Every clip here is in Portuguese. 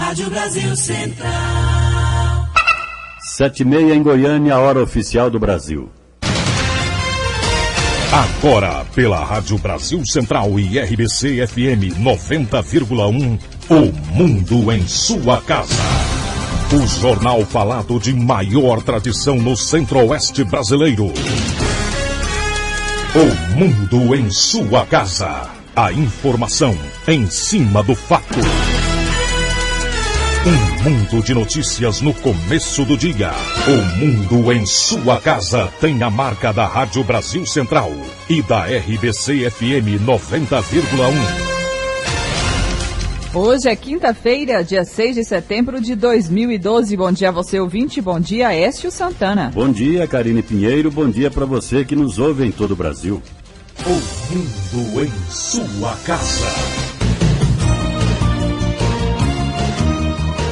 Rádio Brasil Central. 7h30 em Goiânia, a hora oficial do Brasil. Agora, pela Rádio Brasil Central e RBC FM 90,1, o Mundo em Sua Casa. O jornal falado de maior tradição no Centro-Oeste brasileiro. O Mundo em Sua Casa. A informação em cima do fato. Um mundo de notícias no começo do dia. O Mundo em Sua Casa tem a marca da Rádio Brasil Central e da RBC FM 90,1. Hoje é quinta-feira, dia 6 de setembro de 2012. Bom dia a você, ouvinte. Bom dia, Écio Santana. Bom dia, Karine Pinheiro. Bom dia para você que nos ouve em todo o Brasil. O Mundo em Sua Casa.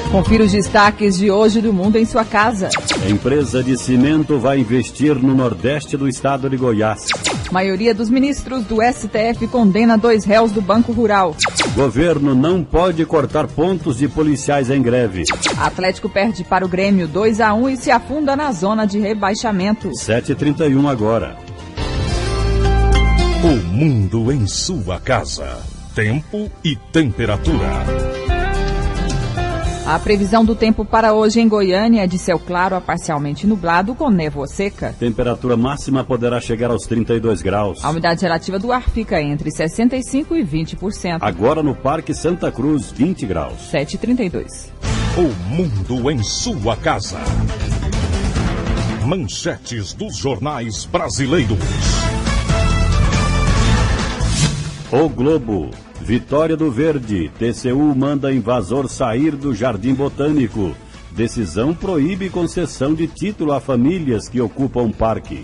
Confira os destaques de hoje do Mundo em Sua Casa. A empresa de cimento vai investir no Nordeste do estado de Goiás. Maioria dos ministros do STF condena 2 réus do Banco Rural. Governo não pode cortar pontos de policiais em greve. Atlético perde para o Grêmio 2-1 e se afunda na zona de rebaixamento. 7h31 agora. O Mundo em Sua Casa. Tempo e temperatura. A previsão do tempo para hoje em Goiânia é de céu claro a parcialmente nublado com névoa seca. Temperatura máxima poderá chegar aos 32 graus. A umidade relativa do ar fica entre 65% e 20%. Agora no Parque Santa Cruz, 20 graus. 7h32. O Mundo em Sua Casa. Manchetes dos jornais brasileiros. O Globo. Vitória do Verde. TCU manda invasor sair do Jardim Botânico. Decisão proíbe concessão de título a famílias que ocupam parque.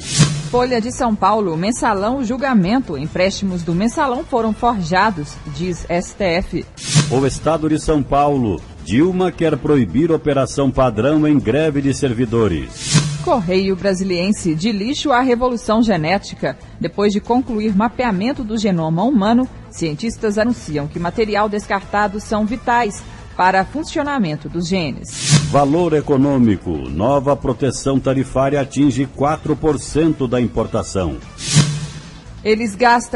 Folha de São Paulo. Mensalão julgamento. Empréstimos do mensalão foram forjados, diz STF. O Estado de São Paulo. Dilma quer proibir operação padrão em greve de servidores. Correio Brasiliense, de lixo à revolução genética. Depois de concluir mapeamento do genoma humano, cientistas anunciam que material descartado são vitais para funcionamento dos genes. Valor econômico. Nova proteção tarifária atinge 4% da importação.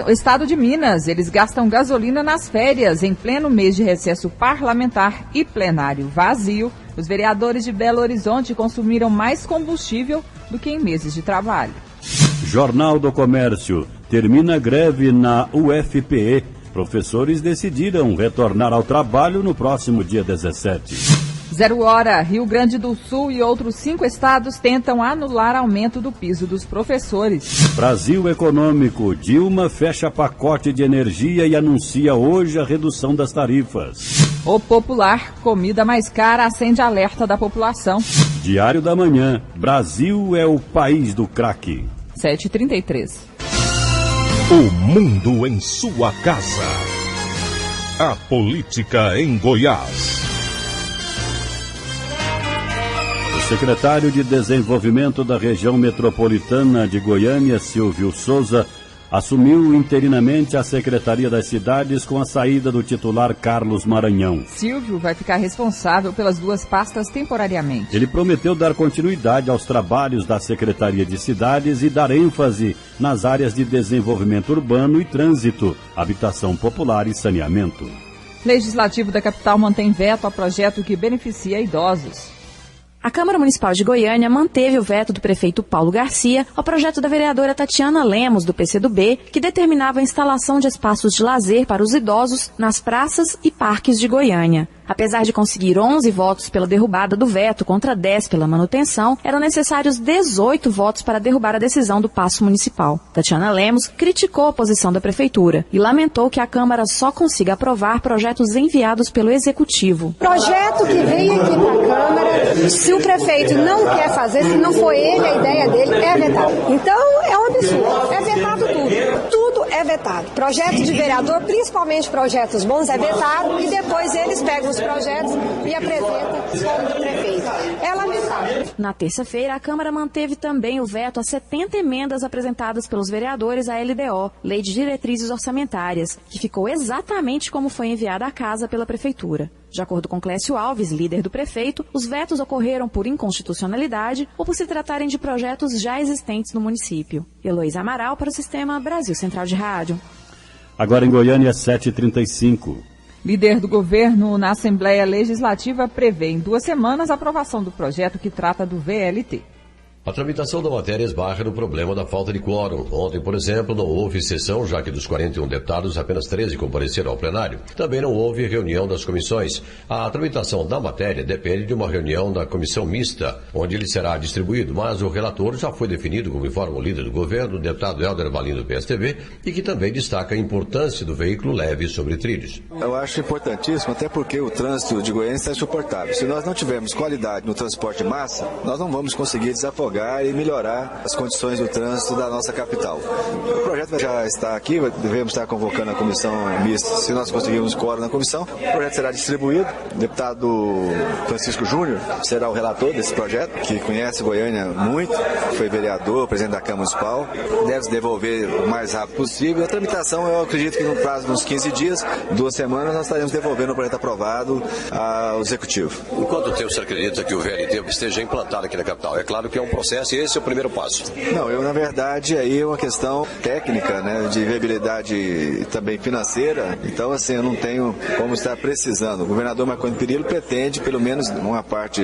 Estado de Minas, eles gastam gasolina nas férias, em pleno mês de recesso parlamentar e plenário vazio. Os vereadores de Belo Horizonte consumiram mais combustível do que em meses de trabalho. Jornal do Comércio. Termina greve na UFPE. Professores decidiram retornar ao trabalho no próximo dia 17. 0 hora, Rio Grande do Sul e outros 5 estados tentam anular aumento do piso dos professores. Brasil Econômico. Dilma fecha pacote de energia e anuncia hoje a redução das tarifas. O Popular, comida mais cara, acende alerta da população. Diário da Manhã. Brasil é o país do crack. 7h33. O Mundo em Sua Casa. A política em Goiás. O secretário de Desenvolvimento da Região Metropolitana de Goiânia, Silvio Souza, assumiu interinamente a Secretaria das Cidades com a saída do titular Carlos Maranhão. Silvio vai ficar responsável pelas 2 pastas temporariamente. Ele prometeu dar continuidade aos trabalhos da Secretaria de Cidades e dar ênfase nas áreas de desenvolvimento urbano e trânsito, habitação popular e saneamento. Legislativo da capital mantém veto a projeto que beneficia idosos. A Câmara Municipal de Goiânia manteve o veto do prefeito Paulo Garcia ao projeto da vereadora Tatiana Lemos, do PCdoB, que determinava a instalação de espaços de lazer para os idosos nas praças e parques de Goiânia. Apesar de conseguir 11 votos pela derrubada do veto contra 10 pela manutenção, eram necessários 18 votos para derrubar a decisão do Paço Municipal. Tatiana Lemos criticou a posição da Prefeitura e lamentou que a Câmara só consiga aprovar projetos enviados pelo Executivo. Projeto que veio aqui para a Câmara, se o prefeito não quer fazer, se não foi ele a ideia dele, é vetado. Então, é um absurdo. É vetado tudo. Tudo é vetado. Projeto de vereador, principalmente projetos bons, é vetado e depois eles pegam os projetos e apresentam como do prefeito. É lamentável. Na terça-feira, a Câmara manteve também o veto a 70 emendas apresentadas pelos vereadores à LDO, Lei de Diretrizes Orçamentárias, que ficou exatamente como foi enviada à casa pela Prefeitura. De acordo com Clécio Alves, líder do prefeito, os vetos ocorreram por inconstitucionalidade ou por se tratarem de projetos já existentes no município. Heloísa Amaral para o Sistema Brasil Central de Rádio. Agora em Goiânia, 7h35. Líder do governo na Assembleia Legislativa prevê em 2 semanas a aprovação do projeto que trata do VLT. A tramitação da matéria esbarra no problema da falta de quórum. Ontem, por exemplo, não houve sessão, já que dos 41 deputados, apenas 13 compareceram ao plenário. Também não houve reunião das comissões. A tramitação da matéria depende de uma reunião da comissão mista, onde ele será distribuído, mas o relator já foi definido, como informa o líder do governo, o deputado Helder Valim do PSTB, e que também destaca a importância do veículo leve sobre trilhos. Eu acho importantíssimo, até porque o trânsito de Goiânia está insuportável. Se nós não tivermos qualidade no transporte de massa, nós não vamos conseguir desafogar e melhorar as condições do trânsito da nossa capital. O projeto já está aqui, devemos estar convocando a comissão mista. Se nós conseguirmos quórum na comissão, o projeto será distribuído. O deputado Francisco Júnior será o relator desse projeto, que conhece Goiânia muito, foi vereador, presidente da Câmara Municipal, deve se devolver o mais rápido possível. A tramitação, eu acredito que no prazo de uns 15 dias, 2 semanas, nós estaremos devolvendo o projeto aprovado ao Executivo. Em quanto tempo você acredita que o VLT esteja implantado aqui na capital? É claro que é um processo e esse é o primeiro passo. Não, na verdade, aí é uma questão técnica, né, de viabilidade também financeira. Então, assim, eu não tenho como estar precisando. O governador Marconi Perillo pretende, pelo menos uma parte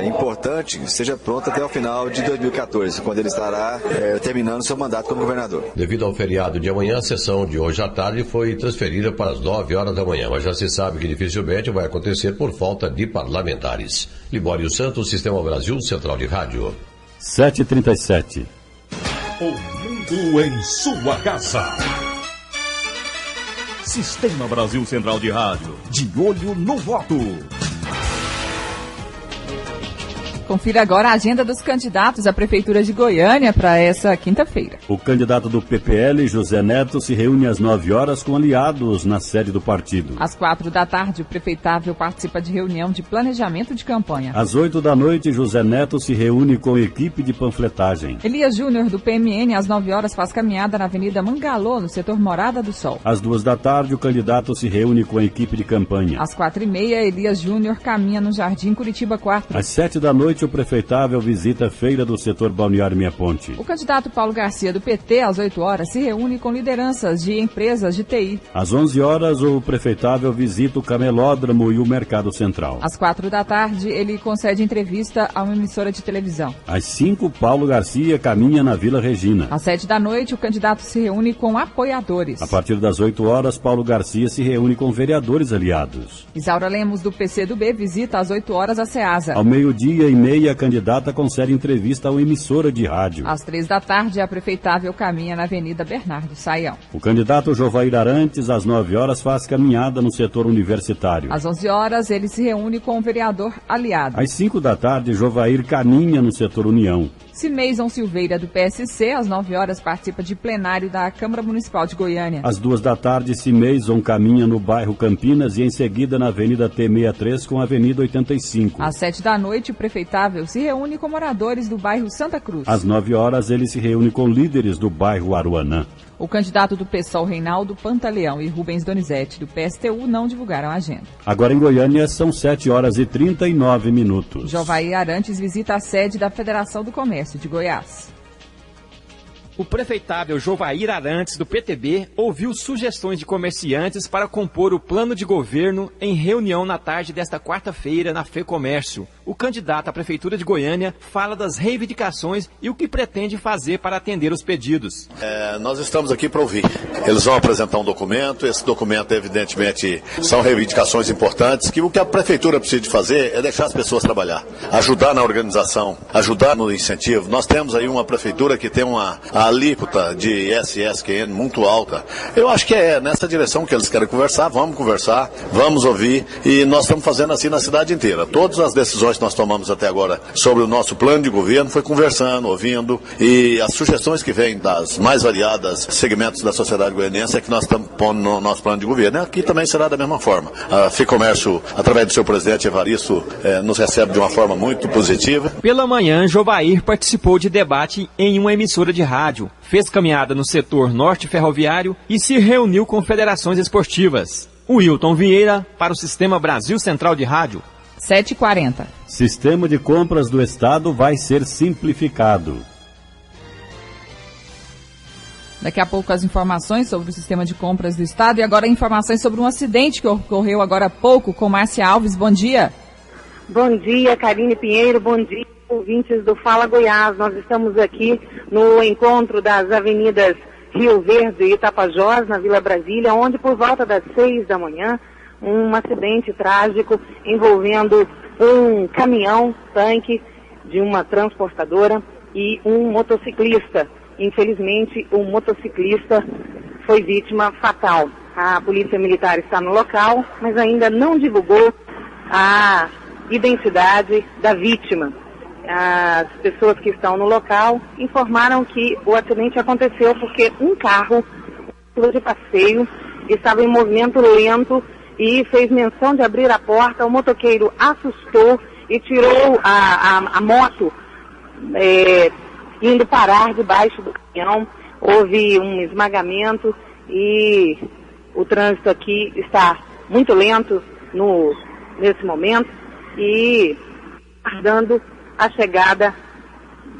importante, seja pronta até o final de 2014, quando ele estará terminando seu mandato como governador. Devido ao feriado de amanhã, a sessão de hoje à tarde foi transferida para as 9 horas da manhã, mas já se sabe que dificilmente vai acontecer por falta de parlamentares. Libório Santos, Sistema Brasil Central de Rádio. 7h37. O mundo em sua casa. Sistema Brasil Central de Rádio. De olho no voto. Confira agora a agenda dos candidatos à Prefeitura de Goiânia para essa quinta-feira. O candidato do PPL, José Neto, se reúne às 9 horas com aliados na sede do partido. Às 4 da tarde, o prefeitável participa de reunião de planejamento de campanha. Às 8 da noite, José Neto se reúne com equipe de panfletagem. Elias Júnior, do PMN, às 9 horas, faz caminhada na Avenida Mangalô, no setor Morada do Sol. Às 2 da tarde, o candidato se reúne com a equipe de campanha. Às 4h30, Elias Júnior caminha no Jardim Curitiba 4. Às 7 da noite, o prefeitável visita a feira do setor Balneário Minha Ponte. O candidato Paulo Garcia, do PT, às 8 horas, se reúne com lideranças de empresas de TI. Às 11 horas, o prefeitável visita o camelódromo e o Mercado Central. Às 4 da tarde, ele concede entrevista a uma emissora de televisão. Às 5, Paulo Garcia caminha na Vila Regina. Às 7 da noite, o candidato se reúne com apoiadores. A partir das 8 horas, Paulo Garcia se reúne com vereadores aliados. Isaura Lemos, do PCdoB, visita às 8 horas a Ceasa. Ao 12h30, a candidata concede entrevista a uma emissora de rádio. Às 3 da tarde, a prefeitável caminha na Avenida Bernardo Saião. O candidato Jovair Arantes, às 9 horas, faz caminhada no setor universitário. Às 11 horas, ele se reúne com o vereador aliado. Às 5 da tarde, Jovair caminha no setor União. Cimeison Silveira, do PSC, às 9 horas, participa de plenário da Câmara Municipal de Goiânia. Às 2 da tarde, Cimeison caminha no bairro Campinas e em seguida na Avenida T63 com a Avenida 85. Às 7 da noite, o prefeitável se reúne com moradores do bairro Santa Cruz. Às 9 horas, ele se reúne com líderes do bairro Aruanã. O candidato do PSOL, Reinaldo Pantaleão, e Rubens Donizete, do PSTU, não divulgaram a agenda. Agora em Goiânia, são 7 horas e 39 minutos. Jovair Arantes visita a sede da Federação do Comércio de Goiás. O prefeitável Jovair Arantes, do PTB, ouviu sugestões de comerciantes para compor o plano de governo em reunião na tarde desta quarta-feira na FEComércio. O candidato à Prefeitura de Goiânia fala das reivindicações e o que pretende fazer para atender os pedidos. Nós estamos aqui para ouvir. Eles vão apresentar um documento, esse documento, evidentemente, são reivindicações importantes, que o que a Prefeitura precisa de fazer é deixar as pessoas trabalhar, ajudar na organização, ajudar no incentivo. Nós temos aí uma Prefeitura que tem uma alíquota de ISS-QN muito alta. Eu acho que é nessa direção que eles querem conversar, vamos ouvir, e nós estamos fazendo assim na cidade inteira. Todas as decisões que nós tomamos até agora sobre o nosso plano de governo foi conversando, ouvindo, e as sugestões que vêm das mais variadas segmentos da sociedade goianiense é que nós estamos pondo no nosso plano de governo. Aqui também será da mesma forma. A FEComércio, através do seu presidente Evaristo, nos recebe de uma forma muito positiva. Pela manhã, Jovair participou de debate em uma emissora de rádio, fez caminhada no setor norte ferroviário e se reuniu com federações esportivas. Wilton Vieira para o Sistema Brasil Central de Rádio. 7h40. Sistema de compras do Estado vai ser simplificado. Daqui a pouco as informações sobre o sistema de compras do Estado e agora informações sobre um acidente que ocorreu agora há pouco com Márcia Alves. Bom dia. Bom dia, Karine Pinheiro. Bom dia, ouvintes do Fala Goiás. Nós estamos aqui no encontro das avenidas Rio Verde e Tapajós, na Vila Brasília, onde por volta das 6 da manhã, um acidente trágico envolvendo um caminhão, tanque de uma transportadora e um motociclista. Infelizmente, o motociclista foi vítima fatal. A Polícia Militar está no local, mas ainda não divulgou a identidade da vítima. As pessoas que estão no local informaram que o acidente aconteceu porque um carro de passeio estava em movimento lento e fez menção de abrir a porta. O motoqueiro assustou e tirou a moto, indo parar debaixo do caminhão. Houve um esmagamento e o trânsito aqui está muito lento nesse momento e aguardando a chegada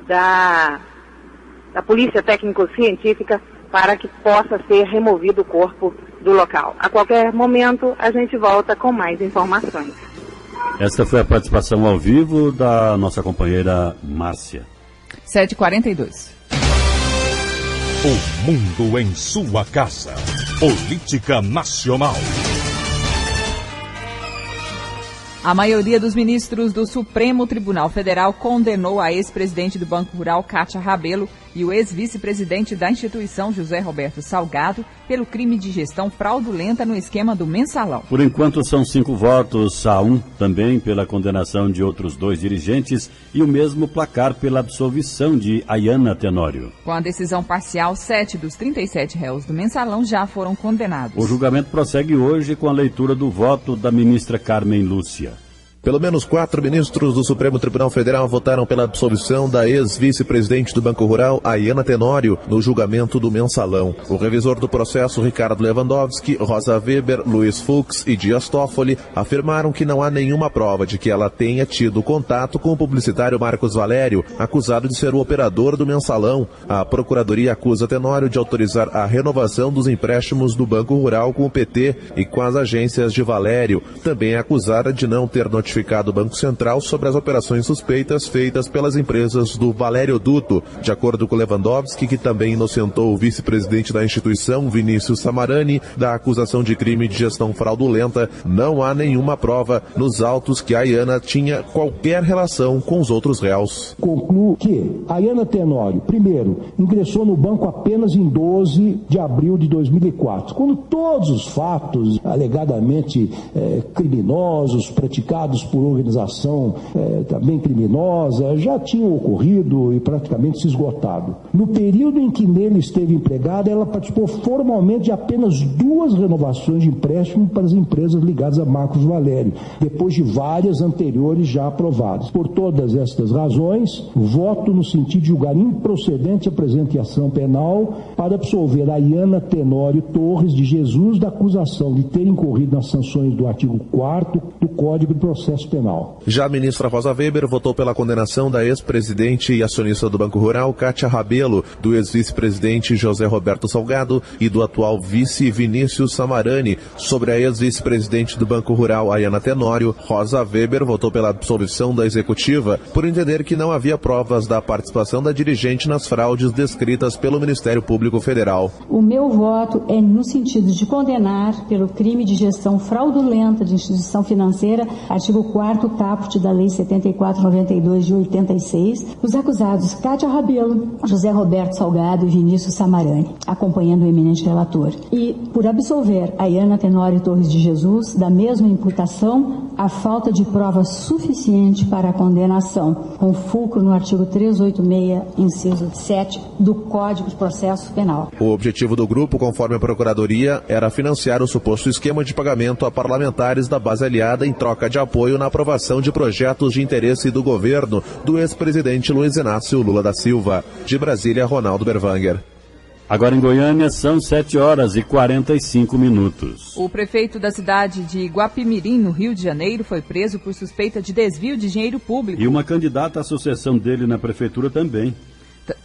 da Polícia Técnico-Científica para que possa ser removido o corpo do local. A qualquer momento a gente volta com mais informações. Esta foi a participação ao vivo da nossa companheira Márcia. 7h42. O mundo em sua casa. Política nacional. A maioria dos ministros do Supremo Tribunal Federal condenou a ex-presidente do Banco Rural, Kátia Rabelo, e o ex-vice-presidente da instituição, José Roberto Salgado, pelo crime de gestão fraudulenta no esquema do Mensalão. Por enquanto, são 5 votos a 1, também pela condenação de outros 2 dirigentes e o mesmo placar pela absolvição de Ayana Tenório. Com a decisão parcial, 7 dos 37 réus do Mensalão já foram condenados. O julgamento prossegue hoje com a leitura do voto da ministra Carmen Lúcia. Pelo menos 4 ministros do Supremo Tribunal Federal votaram pela absolvição da ex-vice-presidente do Banco Rural, Ayana Tenório, no julgamento do Mensalão. O revisor do processo, Ricardo Lewandowski, Rosa Weber, Luiz Fux e Dias Toffoli afirmaram que não há nenhuma prova de que ela tenha tido contato com o publicitário Marcos Valério, acusado de ser o operador do Mensalão. A Procuradoria acusa Tenório de autorizar a renovação dos empréstimos do Banco Rural com o PT e com as agências de Valério. Também é acusada de não ter notificado o Banco Central sobre as operações suspeitas feitas pelas empresas do Valério Duto. De acordo com Lewandowski, que também inocentou o vice-presidente da instituição, Vinícius Samarani, da acusação de crime de gestão fraudulenta, não há nenhuma prova nos autos que a Ayana tinha qualquer relação com os outros réus. Concluo que Ayana Tenório, primeiro, ingressou no banco apenas em 12 de abril de 2004, quando todos os fatos alegadamente criminosos praticados por organização também criminosa já tinham ocorrido e praticamente se esgotado. No período em que nele esteve empregada, ela participou formalmente de apenas 2 renovações de empréstimo para as empresas ligadas a Marcos Valério, depois de várias anteriores já aprovadas. Por todas estas razões, voto no sentido de julgar improcedente a presente ação penal para absolver a Ayana Tenório Torres de Jesus da acusação de ter incorrido nas sanções do artigo 4º do Código de Processo Penal. Já a ministra Rosa Weber votou pela condenação da ex-presidente e acionista do Banco Rural, Kátia Rabelo, do ex-vice-presidente José Roberto Salgado e do atual vice Vinícius Samarani. Sobre a ex-vice-presidente do Banco Rural, Ayana Tenório, Rosa Weber votou pela absolvição da executiva por entender que não havia provas da participação da dirigente nas fraudes descritas pelo Ministério Público Federal. O meu voto é no sentido de condenar pelo crime de gestão fraudulenta de instituição financeira, artigo 4º caput da Lei 74/92 de 86, os acusados Kátia Rabelo, José Roberto Salgado e Vinícius Samarani, acompanhando o eminente relator. E por absolver Ayana Tenório Torres de Jesus da mesma imputação, a falta de prova suficiente para a condenação, com fulcro no artigo 386, inciso 7 do Código de Processo Penal. O objetivo do grupo, conforme a Procuradoria, era financiar o suposto esquema de pagamento a parlamentares da base aliada em troca de apoio na aprovação de projetos de interesse do governo do ex-presidente Luiz Inácio Lula da Silva. De Brasília, Ronaldo Berwanger. Agora em Goiânia são 7 horas e 45 minutos. O prefeito da cidade de Guapimirim, no Rio de Janeiro, foi preso por suspeita de desvio de dinheiro público. E uma candidata à sucessão dele na prefeitura também.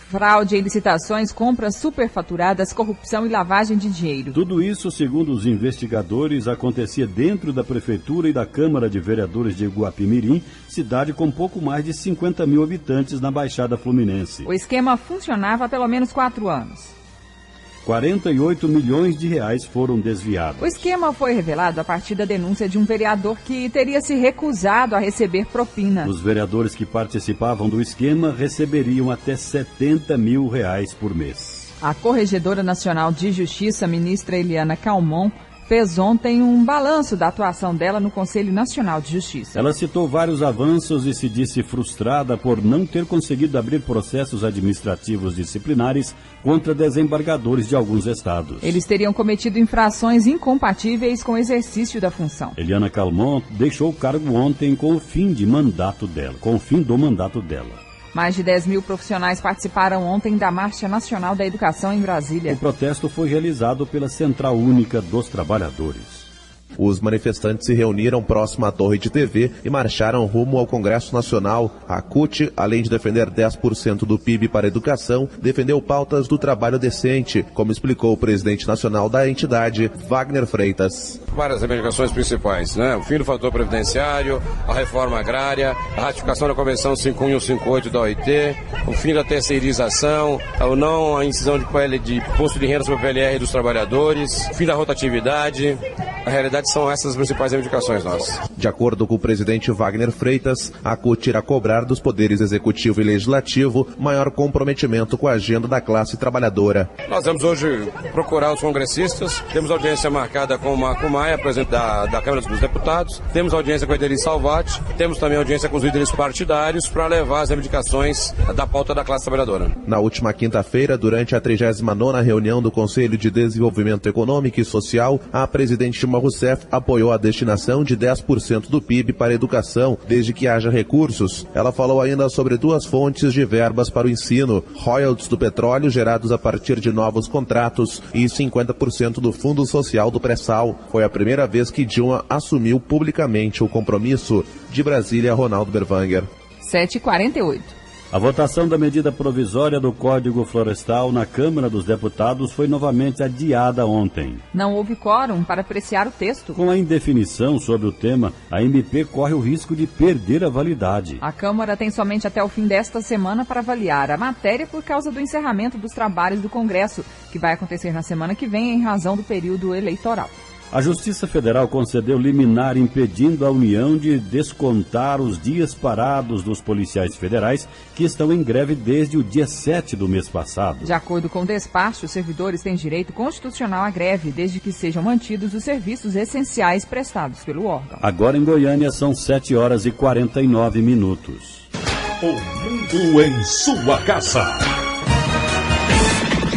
Fraude em licitações, compras superfaturadas, corrupção e lavagem de dinheiro. Tudo isso, segundo os investigadores, acontecia dentro da prefeitura e da Câmara de Vereadores de Guapimirim, cidade com pouco mais de 50 mil habitantes na Baixada Fluminense. O esquema funcionava há pelo menos 4 anos. 48 milhões de reais foram desviados. O esquema foi revelado a partir da denúncia de um vereador que teria se recusado a receber propina. Os vereadores que participavam do esquema receberiam até 70 mil reais por mês. A Corregedora Nacional de Justiça, ministra Eliana Calmon, fez ontem um balanço da atuação dela no Conselho Nacional de Justiça. Ela citou vários avanços e se disse frustrada por não ter conseguido abrir processos administrativos disciplinares contra desembargadores de alguns estados. Eles teriam cometido infrações incompatíveis com o exercício da função. Eliana Calmon deixou o cargo ontem com o fim do mandato dela. Mais de 10 mil profissionais participaram ontem da Marcha Nacional da Educação em Brasília. O protesto foi realizado pela Central Única dos Trabalhadores. Os manifestantes se reuniram próximo à Torre de TV e marcharam rumo ao Congresso Nacional. A CUT, além de defender 10% do PIB para a educação, defendeu pautas do trabalho decente, como explicou o presidente nacional da entidade, Wagner Freitas. Várias reivindicações principais, né? O fim do fator previdenciário, a reforma agrária, a ratificação da Convenção 51 e 58 da OIT, o fim da terceirização, a incisão de imposto de renda sobre o PLR dos trabalhadores, o fim da rotatividade. A realidade são essas as principais reivindicações nossas. De acordo com o presidente Wagner Freitas, a CUT irá cobrar dos poderes executivo e legislativo maior comprometimento com a agenda da classe trabalhadora. Nós vamos hoje procurar os congressistas, temos audiência marcada com o Marco Maia, presidente da Câmara dos Deputados, temos audiência com a Edeli Salvati, temos também audiência com os líderes partidários para levar as reivindicações da pauta da classe trabalhadora. Na última quinta-feira, durante a 39ª reunião do Conselho de Desenvolvimento Econômico e Social, a presidente Dilma Rousseff apoiou a destinação de 10% do PIB para a educação, desde que haja recursos. Ela falou ainda sobre 2 fontes de verbas para o ensino, royalties do petróleo gerados a partir de novos contratos e 50% do Fundo Social do Pré-Sal. Foi a primeira vez que Dilma assumiu publicamente o compromisso. De Brasília, Ronaldo Berwanger. 7h48. A votação da medida provisória do Código Florestal na Câmara dos Deputados foi novamente adiada ontem. Não houve quórum para apreciar o texto. Com a indefinição sobre o tema, a MP corre o risco de perder a validade. A Câmara tem somente até o fim desta semana para avaliar a matéria por causa do encerramento dos trabalhos do Congresso, que vai acontecer na semana que vem em razão do período eleitoral. A Justiça Federal concedeu liminar impedindo a União de descontar os dias parados dos policiais federais que estão em greve desde o dia 7 do mês passado. De acordo com o despacho, os servidores têm direito constitucional à greve, desde que sejam mantidos os serviços essenciais prestados pelo órgão. Agora em Goiânia são 7 horas e 49 minutos. O mundo em sua casa.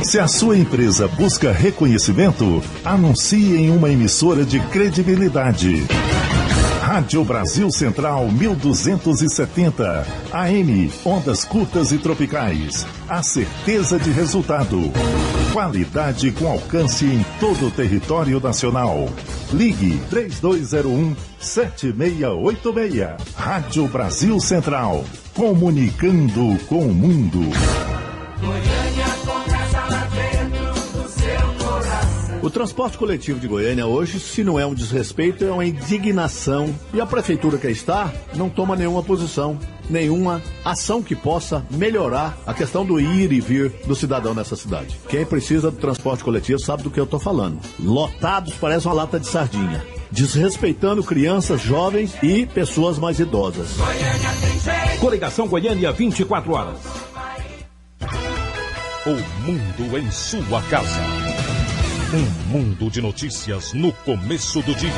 Se a sua empresa busca reconhecimento, anuncie em uma emissora de credibilidade. Rádio Brasil Central 1270, AM, ondas curtas e tropicais. A certeza de resultado. Qualidade com alcance em todo o território nacional. Ligue 3201-7686. Rádio Brasil Central, comunicando com o mundo. O transporte coletivo de Goiânia hoje, se não é um desrespeito, é uma indignação. E a prefeitura que está não toma nenhuma posição, nenhuma ação que possa melhorar a questão do ir e vir do cidadão nessa cidade. Quem precisa do transporte coletivo sabe do que eu estou falando. Lotados, parece uma lata de sardinha. Desrespeitando crianças, jovens e pessoas mais idosas. Coligação Goiânia 24 horas. O mundo em sua casa. Um mundo de notícias no começo do dia.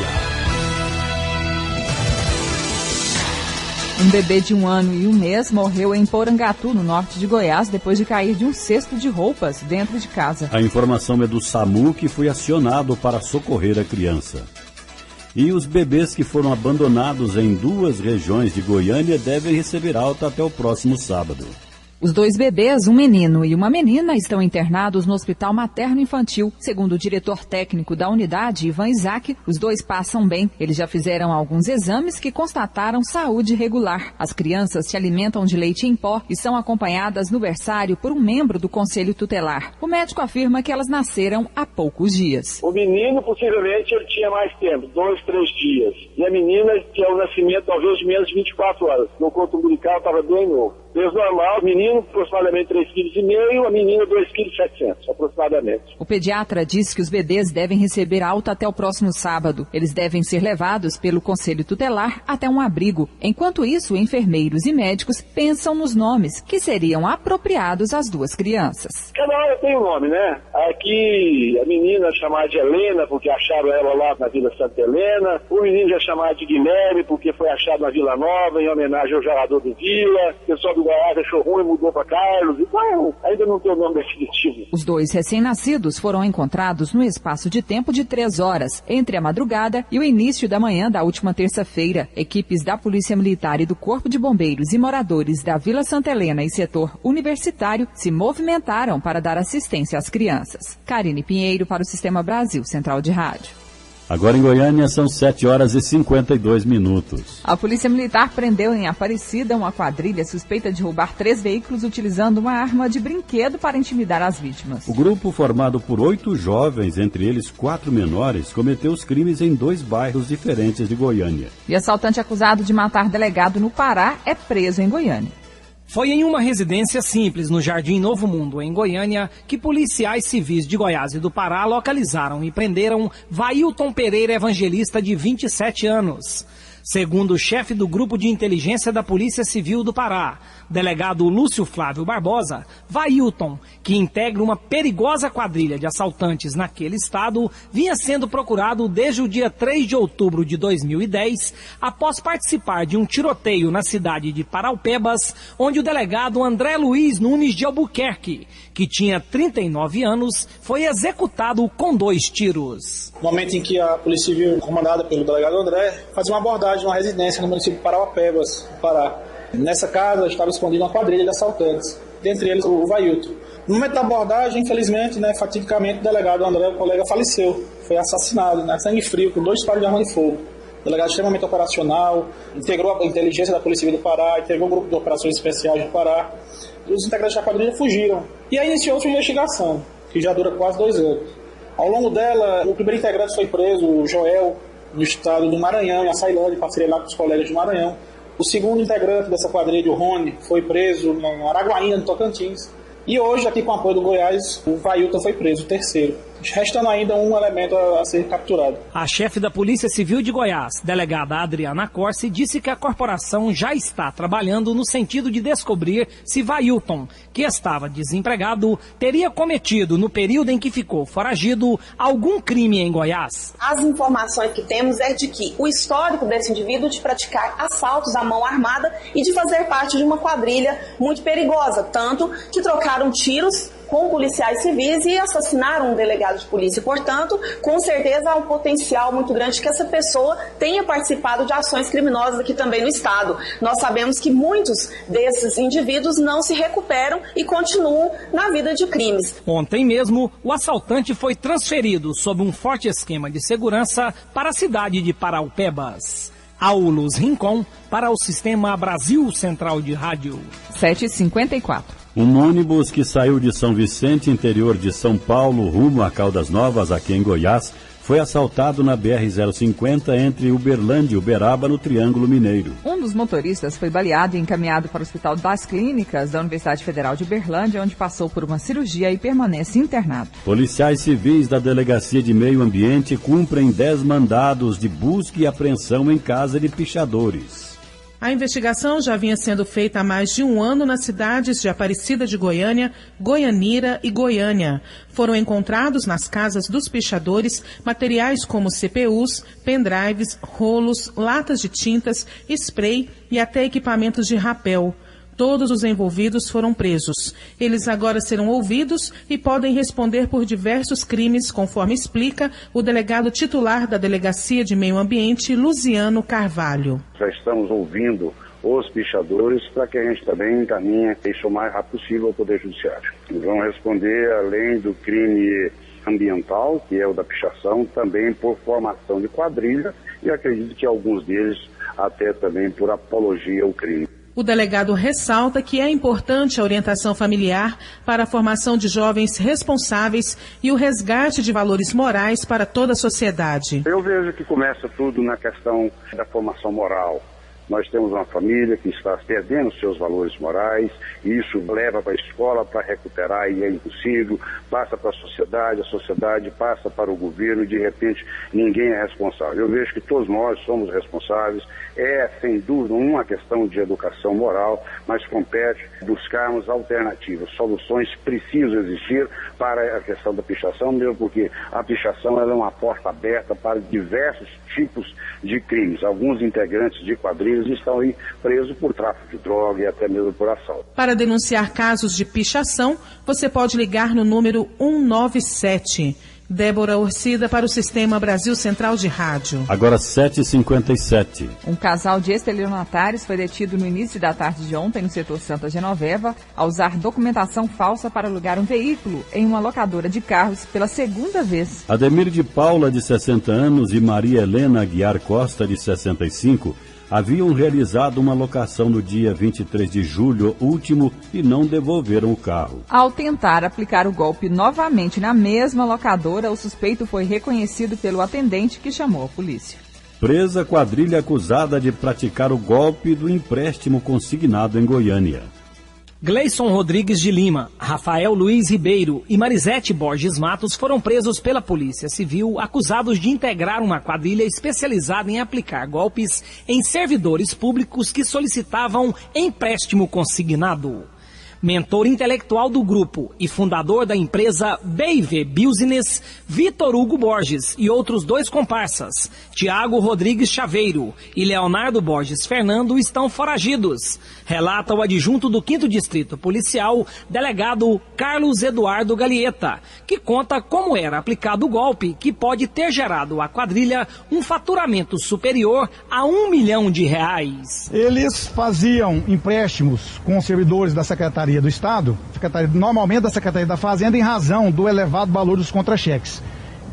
Um bebê de 1 ano e 1 mês morreu em Porangatu, no norte de Goiás, depois de cair de um cesto de roupas dentro de casa. A informação é do SAMU, que foi acionado para socorrer a criança. E os bebês que foram abandonados em 2 regiões de Goiânia devem receber alta até o próximo sábado. Os 2 bebês, um menino e uma menina, estão internados no Hospital Materno-Infantil. Segundo o diretor técnico da unidade, Ivan Isaac, os 2 passam bem. Eles já fizeram alguns exames que constataram saúde regular. As crianças se alimentam de leite em pó e são acompanhadas no berçário por um membro do Conselho Tutelar. O médico afirma que elas nasceram há poucos dias. O menino, possivelmente, ele tinha mais tempo, 2, 3 dias. E a menina tinha o nascimento, talvez, de menos de 24 horas. No corpo umbilical estava bem novo. Peso normal, menino aproximadamente 3,5 kg, a menina 2,7 kg, aproximadamente. O pediatra diz que os bebês devem receber alta até o próximo sábado. Eles devem ser levados pelo Conselho Tutelar até um abrigo. Enquanto isso, enfermeiros e médicos pensam nos nomes que seriam apropriados às 2 crianças. Cada hora tem um nome, né? Aqui a menina chamada de Helena, porque acharam ela lá na Vila Santa Helena. O menino já chamado de Guilherme, porque foi achado na Vila Nova, em homenagem ao jogador do Vila. O pessoal do Goiás achou ruim e mudou para Carlos. Então, ainda não tem o nome definitivo. Os 2 recém-nascidos foram encontrados no espaço de tempo de 3 horas, entre a madrugada e o início da manhã da última terça-feira. Equipes da Polícia Militar e do Corpo de Bombeiros e moradores da Vila Santa Helena e setor universitário se movimentaram para dar assistência às crianças. Karine Pinheiro para o Sistema Brasil Central de Rádio. Agora em Goiânia são 7 horas e 52 minutos. A Polícia Militar prendeu em Aparecida uma quadrilha suspeita de roubar 3 veículos utilizando uma arma de brinquedo para intimidar as vítimas. O grupo, formado por 8 jovens, entre eles 4 menores, cometeu os crimes em 2 bairros diferentes de Goiânia. E assaltante acusado de matar delegado no Pará é preso em Goiânia. Foi em uma residência simples no Jardim Novo Mundo, em Goiânia, que policiais civis de Goiás e do Pará localizaram e prenderam Vailton Pereira Evangelista, de 27 anos. Segundo o chefe do Grupo de Inteligência da Polícia Civil do Pará, delegado Lúcio Flávio Barbosa, Vailton, que integra uma perigosa quadrilha de assaltantes naquele estado, vinha sendo procurado desde o dia 3 de outubro de 2010, após participar de um tiroteio na cidade de Paraupebas, onde o delegado André Luiz Nunes de Albuquerque, que tinha 39 anos, foi executado com 2 tiros. No momento em que a Polícia Civil, comandada pelo delegado André, fazia uma abordagem numa residência no município de Paraupebas, Pará. Nessa casa estava escondida uma quadrilha de assaltantes, dentre eles o Vailton. No momento da abordagem, infelizmente, fatidicamente, o delegado André, o colega, faleceu. Foi assassinado, sangue frio, com 2 disparos de arma de fogo. O delegado extremamente operacional, integrou a inteligência da Polícia Civil do Pará, integrou o grupo de operações especiais do Pará. Os integrantes da quadrilha fugiram. E aí iniciou-se uma investigação, que já dura quase 2 anos. Ao longo dela, o primeiro integrante foi preso, o Joel, no estado do Maranhão, em Açailândia, em parceria lá com os colegas do Maranhão. O segundo integrante dessa quadrilha, o Rony, foi preso em Araguaína, no Tocantins. E hoje, aqui com o apoio do Goiás, o Vailton foi preso, o terceiro. Restando ainda um elemento a ser capturado. A chefe da Polícia Civil de Goiás, delegada Adriana Corsi, disse que a corporação já está trabalhando no sentido de descobrir se Vailton, que estava desempregado, teria cometido, no período em que ficou foragido, algum crime em Goiás. As informações que temos é de que o histórico desse indivíduo de praticar assaltos à mão armada e de fazer parte de uma quadrilha muito perigosa, tanto que trocaram tiros com policiais civis e assassinaram um delegado de polícia. Portanto, com certeza há um potencial muito grande que essa pessoa tenha participado de ações criminosas aqui também no estado. Nós sabemos que muitos desses indivíduos não se recuperam e continuam na vida de crimes. Ontem mesmo, o assaltante foi transferido sob um forte esquema de segurança para a cidade de Paraupebas. Aulus Rincon para o Sistema Brasil Central de Rádio. 7h54. Um ônibus que saiu de São Vicente, interior de São Paulo, rumo a Caldas Novas, aqui em Goiás, foi assaltado na BR-050 entre Uberlândia e Uberaba, no Triângulo Mineiro. Um dos motoristas foi baleado e encaminhado para o Hospital das Clínicas da Universidade Federal de Uberlândia, onde passou por uma cirurgia e permanece internado. Policiais civis da Delegacia de Meio Ambiente cumprem 10 mandados de busca e apreensão em casa de pichadores. A investigação já vinha sendo feita há mais de 1 ano nas cidades de Aparecida de Goiânia, Goianira e Goiânia. Foram encontrados nas casas dos pichadores materiais como CPUs, pendrives, rolos, latas de tintas, spray e até equipamentos de rapel. Todos os envolvidos foram presos. Eles agora serão ouvidos e podem responder por diversos crimes, conforme explica o delegado titular da Delegacia de Meio Ambiente, Luziano Carvalho. Já estamos ouvindo os pichadores, para que a gente também encaminhe isso o mais rápido possível ao Poder Judiciário. Vão responder, além do crime ambiental, que é o da pichação, também por formação de quadrilha, e acredito que alguns deles até também por apologia ao crime. O delegado ressalta que é importante a orientação familiar para a formação de jovens responsáveis e o resgate de valores morais para toda a sociedade. Eu vejo que começa tudo na questão da formação moral. Nós temos uma família que está perdendo seus valores morais, e isso leva para a escola para recuperar e é impossível, passa para a sociedade passa para o governo e de repente ninguém é responsável. Eu vejo que todos nós somos responsáveis, é sem dúvida uma questão de educação moral, mas compete buscarmos alternativas, soluções precisam existir para a questão da pichação, mesmo porque a pichação ela é uma porta aberta para diversos tipos de crimes. Alguns integrantes de quadrilhas estão aí presos por tráfico de droga e até mesmo por assalto. Para denunciar casos de pichação, você pode ligar no número 197. Débora Orcida para o Sistema Brasil Central de Rádio. Agora 7h57. Um casal de estelionatários foi detido no início da tarde de ontem no setor Santa Genoveva ao usar documentação falsa para alugar um veículo em uma locadora de carros pela segunda vez. Ademir de Paula, de 60 anos, e Maria Helena Aguiar Costa, de 65, haviam realizado uma locação no dia 23 de julho último e não devolveram o carro. Ao tentar aplicar o golpe novamente na mesma locadora, o suspeito foi reconhecido pelo atendente que chamou a polícia. Presa quadrilha acusada de praticar o golpe do empréstimo consignado em Goiânia. Gleison Rodrigues de Lima, Rafael Luiz Ribeiro e Marisete Borges Matos foram presos pela Polícia Civil, acusados de integrar uma quadrilha especializada em aplicar golpes em servidores públicos que solicitavam empréstimo consignado. Mentor intelectual do grupo e fundador da empresa BV Business, Vitor Hugo Borges e outros 2 comparsas, Tiago Rodrigues Chaveiro e Leonardo Borges Fernando, estão foragidos, relata o adjunto do 5º Distrito Policial, delegado Carlos Eduardo Galieta, que conta como era aplicado o golpe que pode ter gerado à quadrilha um faturamento superior a R$1 milhão. Eles faziam empréstimos com servidores da Secretaria do Estado, normalmente da Secretaria da Fazenda, em razão do elevado valor dos contra-cheques.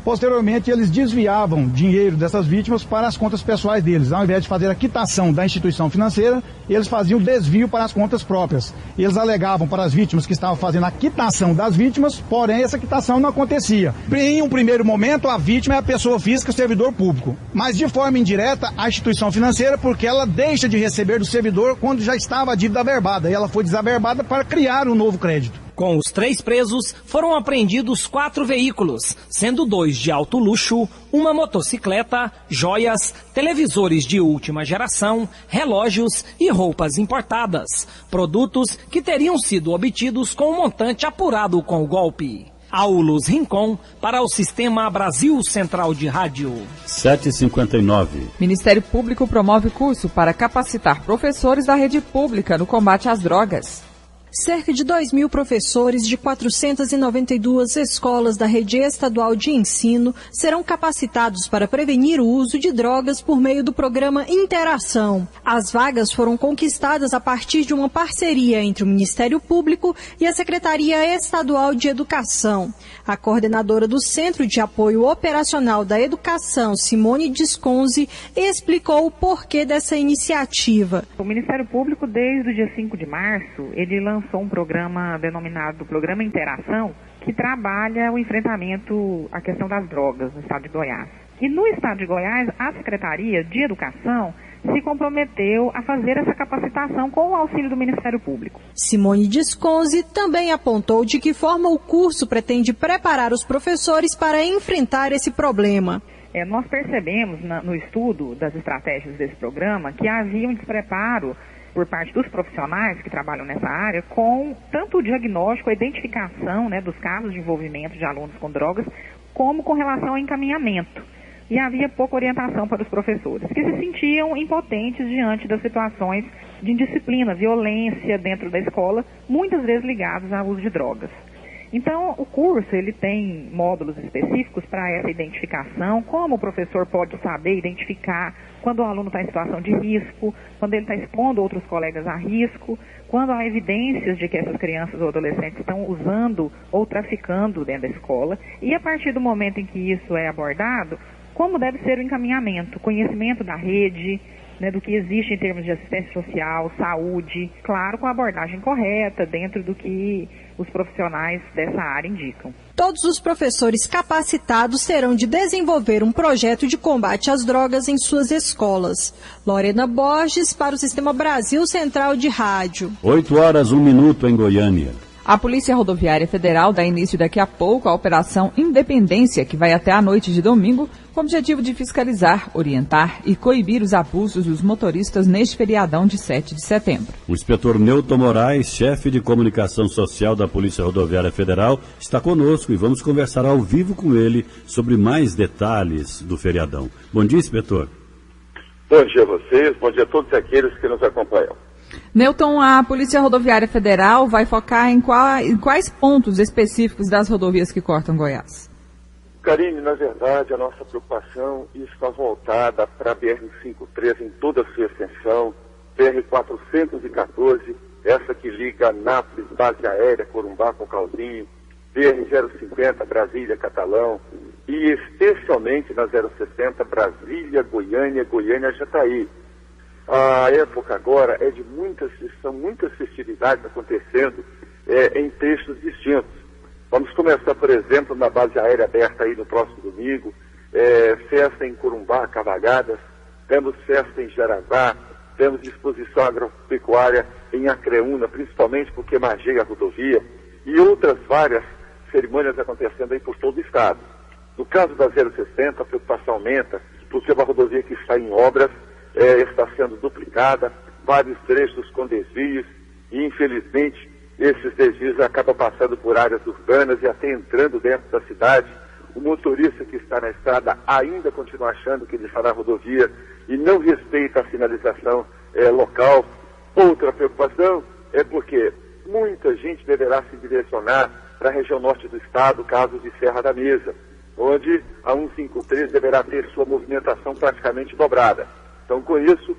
Posteriormente, eles desviavam dinheiro dessas vítimas para as contas pessoais deles. Ao invés de fazer a quitação da instituição financeira, eles faziam desvio para as contas próprias. Eles alegavam para as vítimas que estavam fazendo a quitação das vítimas, porém essa quitação não acontecia. Em um primeiro momento, a vítima é a pessoa física, o servidor público. Mas de forma indireta, a instituição financeira, porque ela deixa de receber do servidor quando já estava a dívida averbada. E ela foi desaverbada para criar um novo crédito. Com os 3 presos, foram apreendidos 4 veículos, sendo 2 de alto luxo, uma motocicleta, joias, televisores de última geração, relógios e roupas importadas. Produtos que teriam sido obtidos com o montante apurado com o golpe. Aulus Rincon para o Sistema Brasil Central de Rádio. 7h59. Ministério Público promove curso para capacitar professores da rede pública no combate às drogas. Cerca de 2.000 professores de 492 escolas da rede estadual de ensino serão capacitados para prevenir o uso de drogas por meio do programa Interação. As vagas foram conquistadas a partir de uma parceria entre o Ministério Público e a Secretaria Estadual de Educação. A coordenadora do Centro de Apoio Operacional da Educação, Simone Disconzi, explicou o porquê dessa iniciativa. O Ministério Público, desde o dia 5 de março, ele lançou um programa denominado Programa Interação, que trabalha o enfrentamento à questão das drogas no estado de Goiás. E no estado de Goiás, a Secretaria de Educação se comprometeu a fazer essa capacitação com o auxílio do Ministério Público. Simone Disconzi também apontou de que forma o curso pretende preparar os professores para enfrentar esse problema. Nós percebemos no estudo das estratégias desse programa que havia um despreparo por parte dos profissionais que trabalham nessa área com tanto o diagnóstico, a identificação dos casos de envolvimento de alunos com drogas, como com relação ao encaminhamento. E havia pouca orientação para os professores, que se sentiam impotentes diante das situações de indisciplina, violência dentro da escola, muitas vezes ligadas ao uso de drogas. Então, o curso, ele tem módulos específicos para essa identificação, como o professor pode saber identificar quando o aluno está em situação de risco, quando ele está expondo outros colegas a risco, quando há evidências de que essas crianças ou adolescentes estão usando ou traficando dentro da escola, e a partir do momento em que isso é abordado, como deve ser o encaminhamento, conhecimento da rede, né, do que existe em termos de assistência social, saúde, claro, com a abordagem correta, dentro do que os profissionais dessa área indicam. Todos os professores capacitados terão de desenvolver um projeto de combate às drogas em suas escolas. Lorena Borges, para o Sistema Brasil Central de Rádio. 8h01 em Goiânia. A Polícia Rodoviária Federal dá início daqui a pouco à Operação Independência, que vai até a noite de domingo, com o objetivo de fiscalizar, orientar e coibir os abusos dos motoristas neste feriadão de 7 de setembro. O inspetor Newton Moraes, chefe de comunicação social da Polícia Rodoviária Federal, está conosco e vamos conversar ao vivo com ele sobre mais detalhes do feriadão. Bom dia, inspetor. Bom dia a vocês, bom dia a todos aqueles que nos acompanham. Newton, a Polícia Rodoviária Federal vai focar em quais pontos específicos das rodovias que cortam Goiás? Karine, na verdade, a nossa preocupação está voltada para a BR-153 em toda a sua extensão, BR-414, essa que liga Nápoles, base aérea, Corumbá com Calzinho, BR-050, Brasília, Catalão, e especialmente na 060, Brasília, Goiânia, Goiânia-Jataí. A época agora é de são muitas festividades acontecendo em trechos distintos. Vamos começar, por exemplo, na base aérea aberta aí no próximo domingo, festa em Corumbá, Cavalhadas, temos festa em Jaraguá, temos exposição agropecuária em Acreúna, principalmente porque margeia a rodovia, e outras várias cerimônias acontecendo aí por todo o estado. No caso da 060, a preocupação aumenta, porque é uma rodovia que está em obras, está sendo duplicada, vários trechos com desvios, e infelizmente esses desvios acabam passando por áreas urbanas e até entrando dentro da cidade. O motorista que está na estrada ainda continua achando que ele está na rodovia e não respeita a sinalização local. Outra preocupação é porque muita gente deverá se direcionar para a região norte do estado, caso de Serra da Mesa, onde a 153 deverá ter sua movimentação praticamente dobrada. Então, com isso,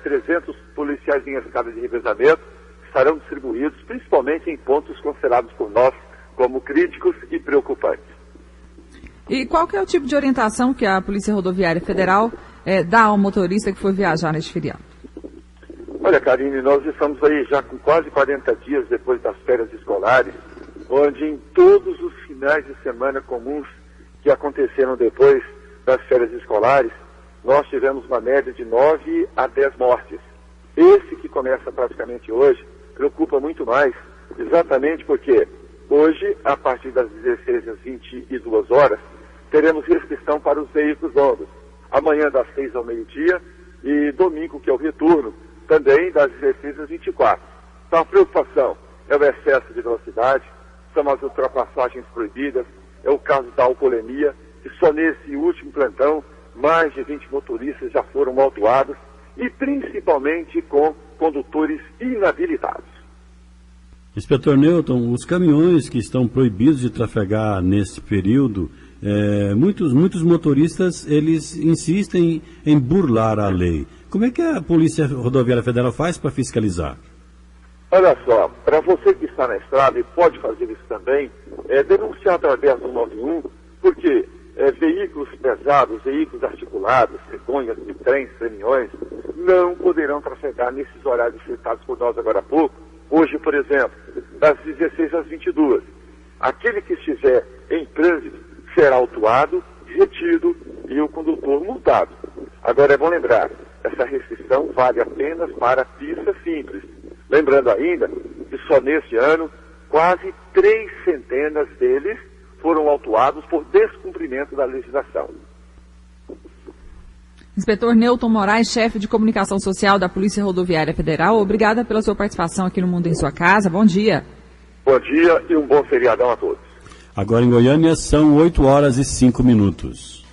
300 policiais em escala de revezamento estarão distribuídos, principalmente em pontos considerados por nós como críticos e preocupantes. E qual que é o tipo de orientação que a Polícia Rodoviária Federal dá ao motorista que for viajar neste feriado? Olha, Karine, nós estamos aí já com quase 40 dias depois das férias escolares, onde em todos os finais de semana comuns que aconteceram depois das férias escolares, nós tivemos uma média de 9 a 10 mortes. Esse que começa praticamente hoje preocupa muito mais, exatamente porque hoje, a partir das 16 às 22 horas, teremos restrição para os veículos longos. Amanhã das 6 ao meio-dia e domingo, que é o retorno, também das 16 às 24. Então a preocupação é o excesso de velocidade, são as ultrapassagens proibidas, é o caso da alcoolemia, e só nesse último plantão mais de 20 motoristas já foram autuados, e principalmente com condutores inabilitados. Inspetor Newton, os caminhões que estão proibidos de trafegar nesse período, muitos motoristas eles insistem em burlar a lei. Como é que a Polícia Rodoviária Federal faz para fiscalizar? Olha só, para você que está na estrada e pode fazer isso também, denunciar através do 91, porque veículos pesados, veículos articulados, cegonhas de trens, caminhões, não poderão trafegar nesses horários citados por nós agora há pouco. Hoje, por exemplo, das 16 às 22. Aquele que estiver em trânsito será autuado, retido e o condutor multado. Agora é bom lembrar, essa restrição vale apenas para pistas simples. Lembrando ainda que só neste ano, quase 300 deles foram autuados por descumprimento da legislação. Inspetor Newton Moraes, chefe de comunicação social da Polícia Rodoviária Federal, obrigada pela sua participação aqui no Mundo em Sua Casa. Bom dia. Bom dia e um bom feriadão a todos. Agora em Goiânia são 8h05.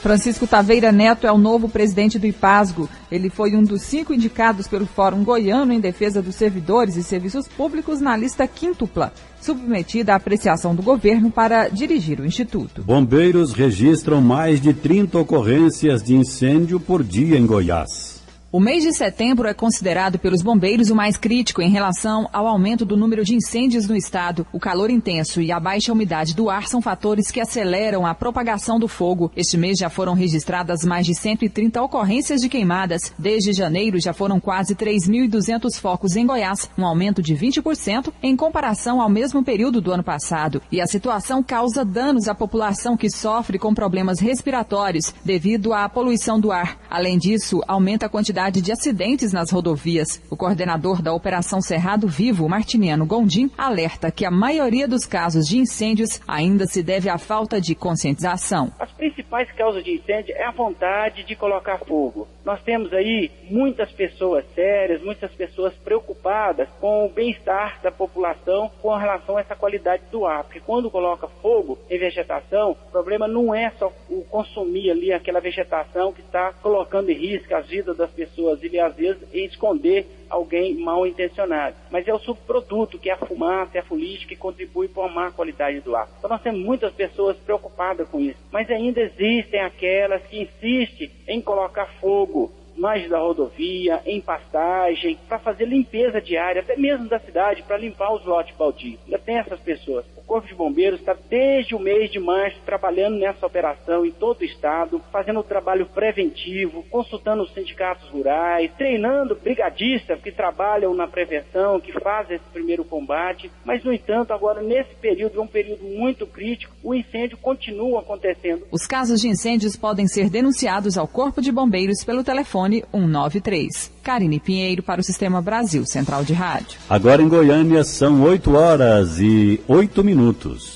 Francisco Taveira Neto é o novo presidente do IPASGO. Ele foi um dos 5 indicados pelo Fórum Goiano em defesa dos servidores e serviços públicos na lista quíntupla, submetida à apreciação do governo para dirigir o Instituto. Bombeiros registram mais de 30 ocorrências de incêndio por dia em Goiás. O mês de setembro é considerado pelos bombeiros o mais crítico em relação ao aumento do número de incêndios no estado. O calor intenso e a baixa umidade do ar são fatores que aceleram a propagação do fogo. Este mês já foram registradas mais de 130 ocorrências de queimadas. Desde janeiro já foram quase 3.200 focos em Goiás, um aumento de 20% em comparação ao mesmo período do ano passado. E a situação causa danos à população que sofre com problemas respiratórios devido à poluição do ar. Além disso, aumenta a quantidade de acidentes nas rodovias. O coordenador da Operação Cerrado Vivo, Martiniano Gondim, alerta que a maioria dos casos de incêndios ainda se deve à falta de conscientização. As principais causas de incêndio é a vontade de colocar fogo. Nós temos aí muitas pessoas sérias, muitas pessoas preocupadas com o bem-estar da população com relação a essa qualidade do ar. Porque quando coloca fogo em vegetação, o problema não é só o consumir ali aquela vegetação que está colocando em risco as vidas das pessoas e às vezes esconder alguém mal intencionado. Mas é o subproduto, que é a fumaça, é a fuligem, que contribui para a má qualidade do ar. Então nós temos muitas pessoas preocupadas com isso. Mas ainda existem aquelas que insistem em colocar fogo mais da rodovia, em pastagem, para fazer limpeza diária, até mesmo da cidade, para limpar os lotes baldios. Ainda tem essas pessoas. O Corpo de Bombeiros está desde o mês de março trabalhando nessa operação em todo o estado, fazendo o trabalho preventivo, consultando os sindicatos rurais, treinando brigadistas que trabalham na prevenção, que fazem esse primeiro combate. Mas, no entanto, agora nesse período, é um período muito crítico, o incêndio continua acontecendo. Os casos de incêndios podem ser denunciados ao Corpo de Bombeiros pelo telefone 193. Karine Pinheiro para o Sistema Brasil Central de Rádio. Agora em Goiânia são 8h08.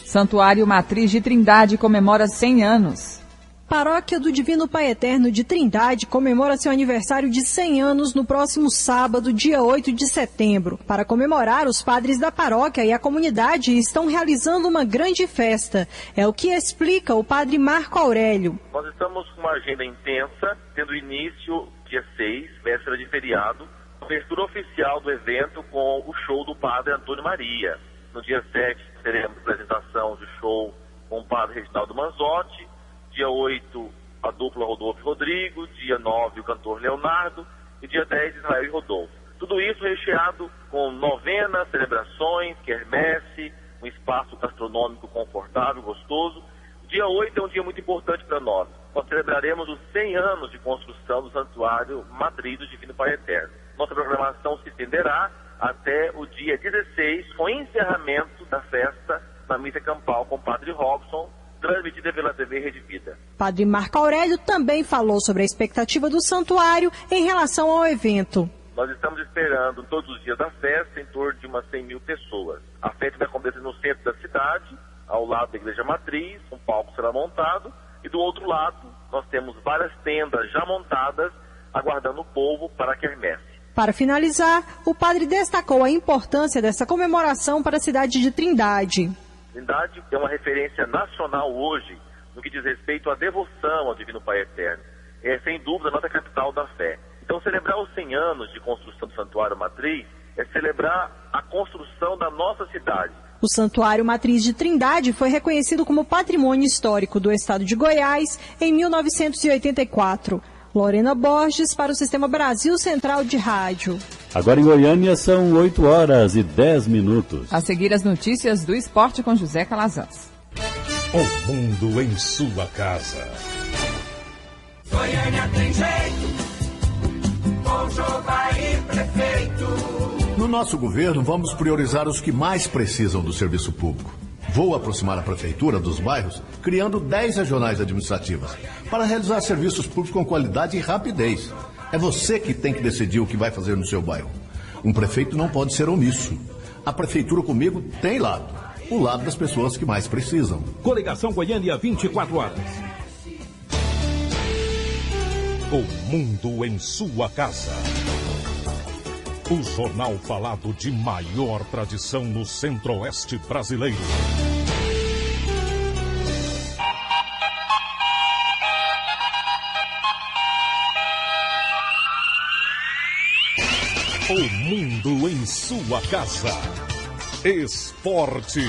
Santuário Matriz de Trindade comemora 100 anos. Paróquia do Divino Pai Eterno de Trindade comemora seu aniversário de 100 anos no próximo sábado, dia 8 de setembro. Para comemorar, os padres da paróquia e a comunidade estão realizando uma grande festa. É o que explica o padre Marco Aurélio. Nós estamos com uma agenda intensa, tendo início dia 6, véspera de feriado, abertura oficial do evento com o show do padre Antônio Maria. No dia 7, teremos apresentação de show com o padre Reginaldo Manzotti. Dia 8, a dupla Rodolfo e Rodrigo. Dia 9, o cantor Leonardo. E dia 10, Israel e Rodolfo. Tudo isso recheado com novenas, celebrações, quermesse, um espaço gastronômico confortável, gostoso. Dia 8 é um dia muito importante para nós. Nós celebraremos os 100 anos de construção do Santuário Matriz do Divino Pai Eterno. Nossa programação se estenderá até o dia 16, com encerramento da festa na missa campal com o Padre Robson, transmitida pela TV Rede Vida. Padre Marco Aurélio também falou sobre a expectativa do santuário em relação ao evento. Nós estamos esperando todos os dias da festa em torno de umas 100 mil pessoas. A festa vai acontecer no centro da cidade, ao lado da Igreja Matriz, um palco será montado, e do outro lado nós temos várias tendas já montadas, aguardando o povo para a quermesse. Para finalizar, o padre destacou a importância dessa comemoração para a cidade de Trindade. Trindade é uma referência nacional hoje no que diz respeito à devoção ao Divino Pai Eterno. É, sem dúvida, a nossa capital da fé. Então, celebrar os 100 anos de construção do Santuário Matriz é celebrar a construção da nossa cidade. O Santuário Matriz de Trindade foi reconhecido como Patrimônio Histórico do Estado de Goiás em 1984. Lorena Borges para o Sistema Brasil Central de Rádio. Agora em Goiânia são 8h10. A seguir as notícias do esporte com José Calazans. O mundo em sua casa. Goiânia tem jeito, com Jovem e prefeito. No nosso governo, vamos priorizar os que mais precisam do serviço público. Vou aproximar a prefeitura dos bairros, criando 10 regionais administrativas, para realizar serviços públicos com qualidade e rapidez. É você que tem que decidir o que vai fazer no seu bairro. Um prefeito não pode ser omisso. A prefeitura comigo tem lado, o lado das pessoas que mais precisam. Coligação Goiânia, 24 horas. O mundo em sua casa. O jornal falado de maior tradição no Centro-Oeste brasileiro. O mundo em sua casa. Esporte.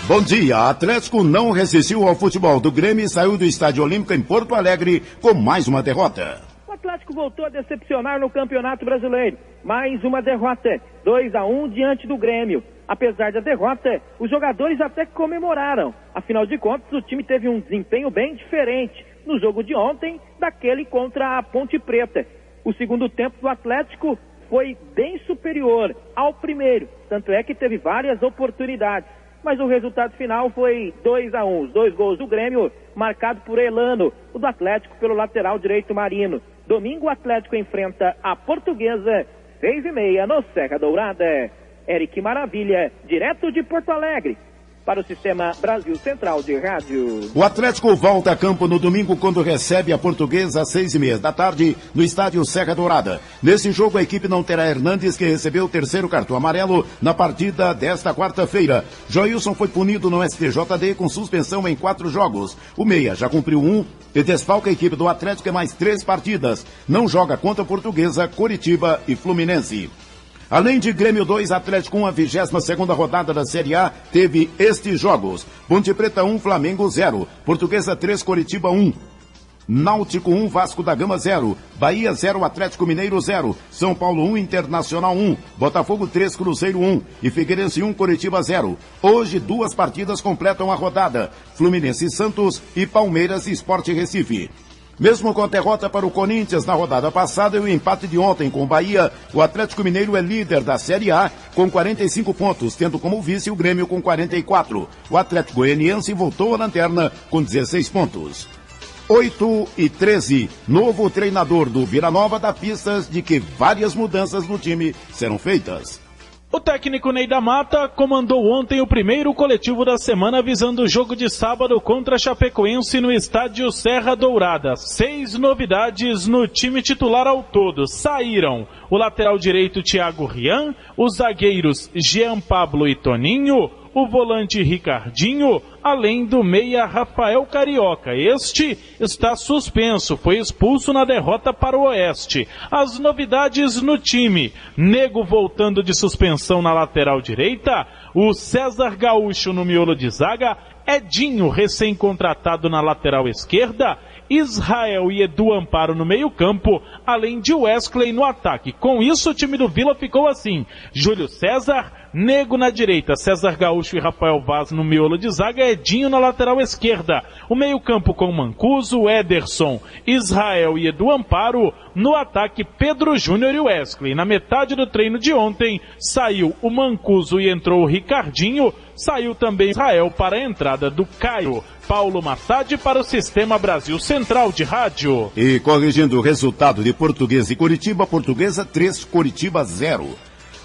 Bom dia, Atlético não resistiu ao futebol do Grêmio e saiu do Estádio Olímpico em Porto Alegre com mais uma derrota. O Atlético voltou a decepcionar no Campeonato Brasileiro. Mais uma derrota, 2-1 diante do Grêmio. Apesar da derrota, os jogadores até comemoraram. Afinal de contas, o time teve um desempenho bem diferente no jogo de ontem daquele contra a Ponte Preta. O segundo tempo do Atlético foi bem superior ao primeiro, tanto é que teve várias oportunidades. Mas o resultado final foi 2-1. Os 2 gols do Grêmio, marcado por Elano, o do Atlético pelo lateral direito Marino. Domingo o Atlético enfrenta a Portuguesa, 6h30 no Serra Dourada. Eric Maravilha, direto de Porto Alegre, para o Sistema Brasil Central de Rádio. O Atlético volta a campo no domingo quando recebe a Portuguesa às 6h30 da tarde no estádio Serra Dourada. Nesse jogo a equipe não terá Hernandes, que recebeu o terceiro cartão amarelo na partida desta quarta-feira. Joilson foi punido no STJD com suspensão em 4 jogos. O meia já cumpriu 1 e desfalca a equipe do Atlético em mais 3 partidas. Não joga contra a Portuguesa, Coritiba e Fluminense. Além de Grêmio 2, Atlético 1, a 22ª rodada da Série A, teve estes jogos. Ponte Preta 1, Flamengo 0. Portuguesa 3, Coritiba 1. Náutico 1, Vasco da Gama 0. Bahia 0, Atlético Mineiro 0. São Paulo 1, Internacional 1. Botafogo 3, Cruzeiro 1. E Figueirense 1, Coritiba 0. Hoje 2 partidas completam a rodada. Fluminense Santos e Palmeiras e Sport Recife. Mesmo com a derrota para o Corinthians na rodada passada e o empate de ontem com o Bahia, o Atlético Mineiro é líder da Série A com 45 pontos, tendo como vice o Grêmio com 44. O Atlético Goianiense voltou à lanterna com 16 pontos. 8h13, novo treinador do Vila Nova dá pistas de que várias mudanças no time serão feitas. O técnico Ney da Mata comandou ontem o primeiro coletivo da semana visando o jogo de sábado contra a Chapecoense no estádio Serra Dourada. 6 novidades no time titular ao todo. Saíram o lateral direito Thiago Rian, os zagueiros Jean Pablo e Toninho, o volante Ricardinho, além do meia Rafael Carioca. Este está suspenso, foi expulso na derrota para o Oeste. As novidades no time: Nego voltando de suspensão na lateral direita, o César Gaúcho no miolo de zaga, Edinho recém-contratado na lateral esquerda, Israel e Edu Amparo no meio-campo, além de Wesley no ataque. Com isso, o time do Vila ficou assim: Júlio César, Nego na direita, César Gaúcho e Rafael Vaz no miolo de zaga, Edinho na lateral esquerda. O meio-campo com Mancuso, Ederson, Israel e Edu Amparo. No ataque, Pedro Júnior e Wesley. Na metade do treino de ontem, saiu o Mancuso e entrou o Ricardinho. Saiu também Israel para a entrada do Caio. Paulo Massad para o Sistema Brasil Central de Rádio. E corrigindo o resultado de Portuguesa e Coritiba, Portuguesa 3, Coritiba 0.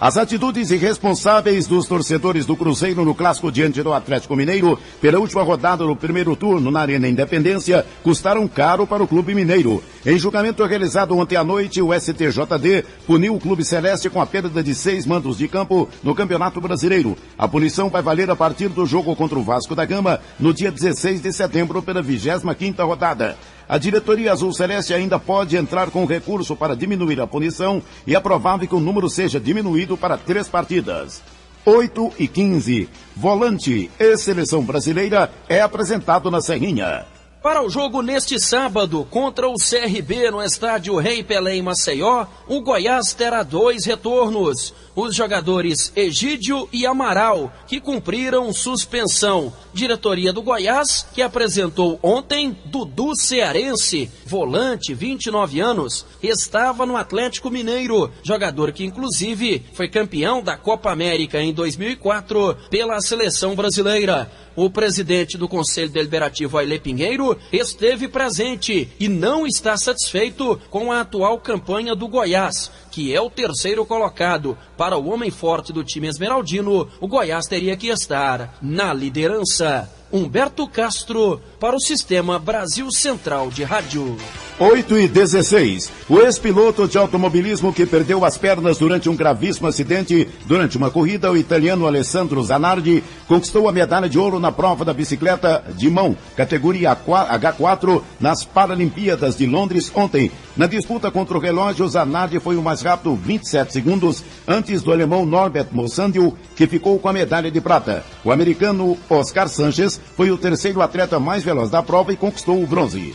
As atitudes irresponsáveis dos torcedores do Cruzeiro no clássico diante do Atlético Mineiro pela última rodada do primeiro turno na Arena Independência custaram caro para o Clube Mineiro. Em julgamento realizado ontem à noite, o STJD puniu o Clube Celeste com a perda de 6 mandos de campo no Campeonato Brasileiro. A punição vai valer a partir do jogo contra o Vasco da Gama no dia 16 de setembro pela 25ª rodada. A diretoria Azul Celeste ainda pode entrar com recurso para diminuir a punição e é provável que o número seja diminuído para 3 partidas. 8h15. Volante e Seleção Brasileira é apresentado na Serrinha. Para o jogo neste sábado contra o CRB no estádio Rei Pelé em Maceió, o Goiás terá 2 retornos. Os jogadores Egídio e Amaral, que cumpriram suspensão. Diretoria do Goiás, que apresentou ontem Dudu Cearense, volante, 29 anos, estava no Atlético Mineiro, jogador que inclusive foi campeão da Copa América em 2004 pela seleção brasileira. O presidente do Conselho Deliberativo, Ailê Pinheiro, esteve presente e não está satisfeito com a atual campanha do Goiás, que é o 3º colocado. Para o homem forte do time esmeraldino, o Goiás teria que estar na liderança. Humberto Castro, para o Sistema Brasil Central de Rádio. 8h16. O ex-piloto de automobilismo que perdeu as pernas durante um gravíssimo acidente durante uma corrida, o italiano Alessandro Zanardi, conquistou a medalha de ouro na prova da bicicleta de mão, categoria H4, nas Paralimpíadas de Londres ontem. Na disputa contra o relógio, Zanardi foi o mais rápido, 27 segundos, antes do alemão Norbert Mosandil, que ficou com a medalha de prata. O americano Oscar Sanchez foi o terceiro atleta mais veloz da prova e conquistou o bronze.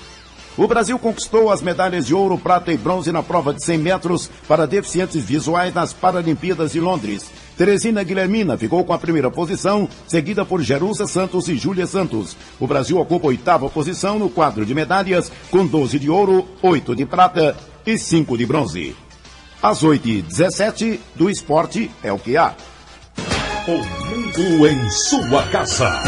O Brasil conquistou as medalhas de ouro, prata e bronze na prova de 100 metros para deficientes visuais nas Paralimpíadas de Londres. Teresina Guilhermina ficou com a primeira posição, seguida por Jerusa Santos e Júlia Santos. O Brasil ocupa a 8ª posição no quadro de medalhas, com 12 de ouro, 8 de prata e 5 de bronze. Às 8h17, do esporte é o que há. O mundo em sua casa.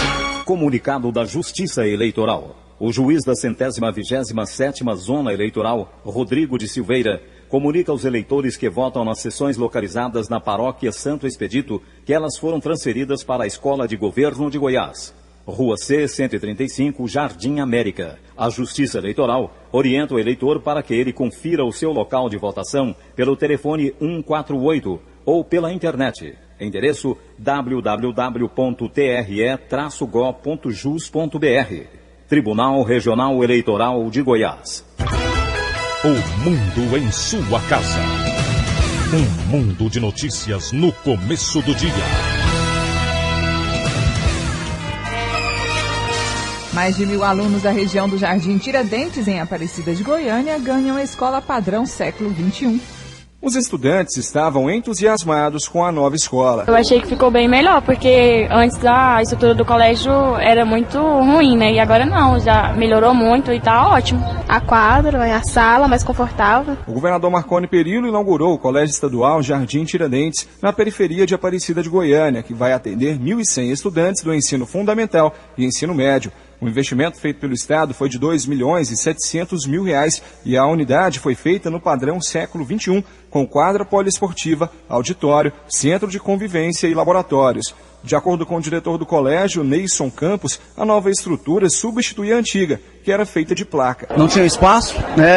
Comunicado da Justiça Eleitoral. O juiz da 127ª Zona Eleitoral, Rodrigo de Silveira, comunica aos eleitores que votam nas sessões localizadas na paróquia Santo Expedito que elas foram transferidas para a Escola de Governo de Goiás. Rua C, 135, Jardim América. A Justiça Eleitoral orienta o eleitor para que ele confira o seu local de votação pelo telefone 148 ou pela internet. Endereço www.tre-go.jus.br. Tribunal Regional Eleitoral de Goiás. O mundo em sua casa. Um mundo de notícias no começo do dia. Mais de 1.000 alunos da região do Jardim Tiradentes, em Aparecida de Goiânia, ganham a escola padrão século XXI. Os estudantes estavam entusiasmados com a nova escola. Eu achei que ficou bem melhor, porque antes a estrutura do colégio era muito ruim, né? E agora não, já melhorou muito e tá ótimo. A quadra, a sala mais confortável. O governador Marconi Perillo inaugurou o Colégio Estadual Jardim Tiradentes, na periferia de Aparecida de Goiânia, que vai atender 1.100 estudantes do ensino fundamental e ensino médio. O investimento feito pelo Estado foi de R$2.700.000 e a unidade foi feita no padrão século XXI, com quadra poliesportiva, auditório, centro de convivência e laboratórios. De acordo com o diretor do colégio, Neison Campos, a nova estrutura substitui a antiga, que era feita de placa. Não tinha espaço,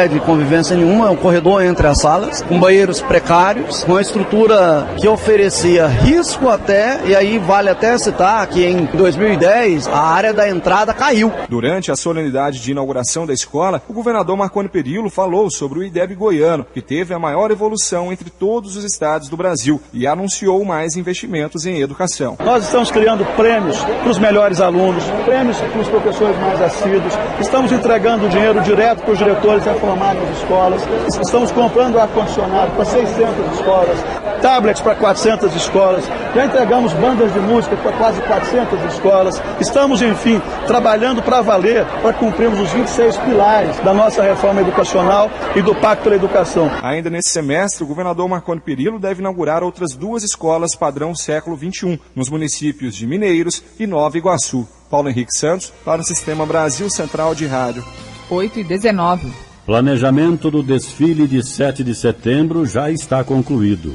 de convivência nenhuma, um corredor entre as salas, com banheiros precários, com uma estrutura que oferecia risco até, e aí vale até citar que em 2010 a área da entrada caiu. Durante a solenidade de inauguração da escola, o governador Marconi Perillo falou sobre o IDEB goiano, que teve a maior evolução entre todos os estados do Brasil e anunciou mais investimentos em educação. Nós estamos criando prêmios para os melhores alunos, prêmios para os professores mais assíduos, estamos entregando dinheiro direto para os diretores a formar nas escolas, estamos comprando ar-condicionado para 600 escolas, tablets para 400 escolas, já entregamos bandas de música para quase 400 escolas, estamos, enfim, trabalhando para valer, para cumprirmos os 26 pilares da nossa reforma educacional e do Pacto pela Educação. Ainda nesse semestre, o governador Marconi Perillo deve inaugurar outras 2 escolas padrão século XXI, nos municípios de Mineiros e Nova Iguaçu. Paulo Henrique Santos, para o Sistema Brasil Central de Rádio. 8h19. Planejamento do desfile de 7 de setembro já está concluído.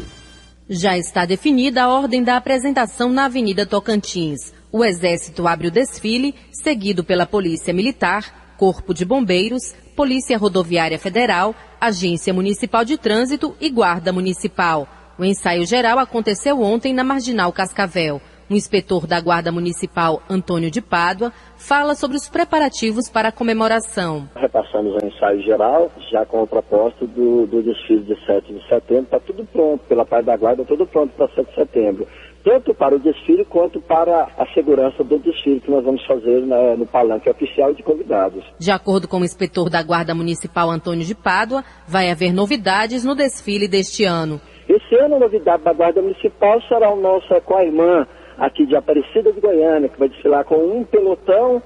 Já está definida a ordem da apresentação na Avenida Tocantins. O Exército abre o desfile, seguido pela Polícia Militar, Corpo de Bombeiros, Polícia Rodoviária Federal, Agência Municipal de Trânsito e Guarda Municipal. O ensaio geral aconteceu ontem na Marginal Cascavel. O inspetor da Guarda Municipal, Antônio de Pádua, fala sobre os preparativos para a comemoração. Repassamos o ensaio geral, já com o propósito do desfile de 7 de setembro. Está tudo pronto, pela parte da Guarda, tudo pronto para 7 de setembro. Tanto para o desfile quanto para a segurança do desfile que nós vamos fazer no palanque oficial de convidados. De acordo com o inspetor da Guarda Municipal, Antônio de Pádua, vai haver novidades no desfile deste ano. Esse ano a novidade da Guarda Municipal será o nosso com a irmã aqui de Aparecida de Goiânia, que vai desfilar com um pelotão,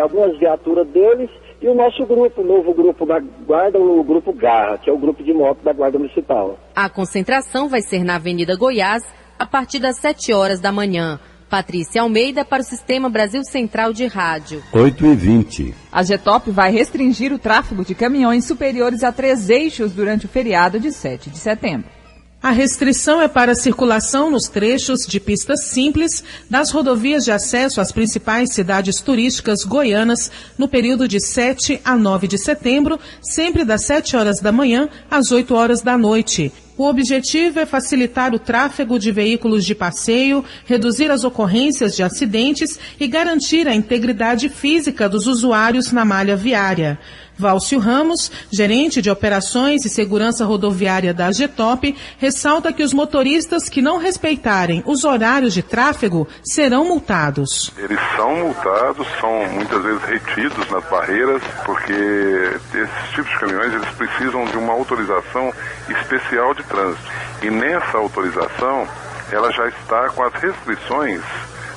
algumas viaturas deles e o nosso grupo, o novo grupo da Guarda, o Grupo Garra, que é o grupo de moto da Guarda Municipal. A concentração vai ser na Avenida Goiás a partir das 7 horas da manhã. Patrícia Almeida para o Sistema Brasil Central de Rádio. 8h20. A Getop vai restringir o tráfego de caminhões superiores a 3 eixos durante o feriado de 7 de setembro. A restrição é para a circulação nos trechos de pistas simples das rodovias de acesso às principais cidades turísticas goianas no período de 7 a 9 de setembro, sempre das 7 horas da manhã às 8 horas da noite. O objetivo é facilitar o tráfego de veículos de passeio, reduzir as ocorrências de acidentes e garantir a integridade física dos usuários na malha viária. Válcio Ramos, gerente de operações e segurança rodoviária da AGETOP, ressalta que os motoristas que não respeitarem os horários de tráfego serão multados. Eles são multados, são muitas vezes retidos nas barreiras, porque esses tipos de caminhões eles precisam de uma autorização especial de trânsito. E nessa autorização, ela já está com as restrições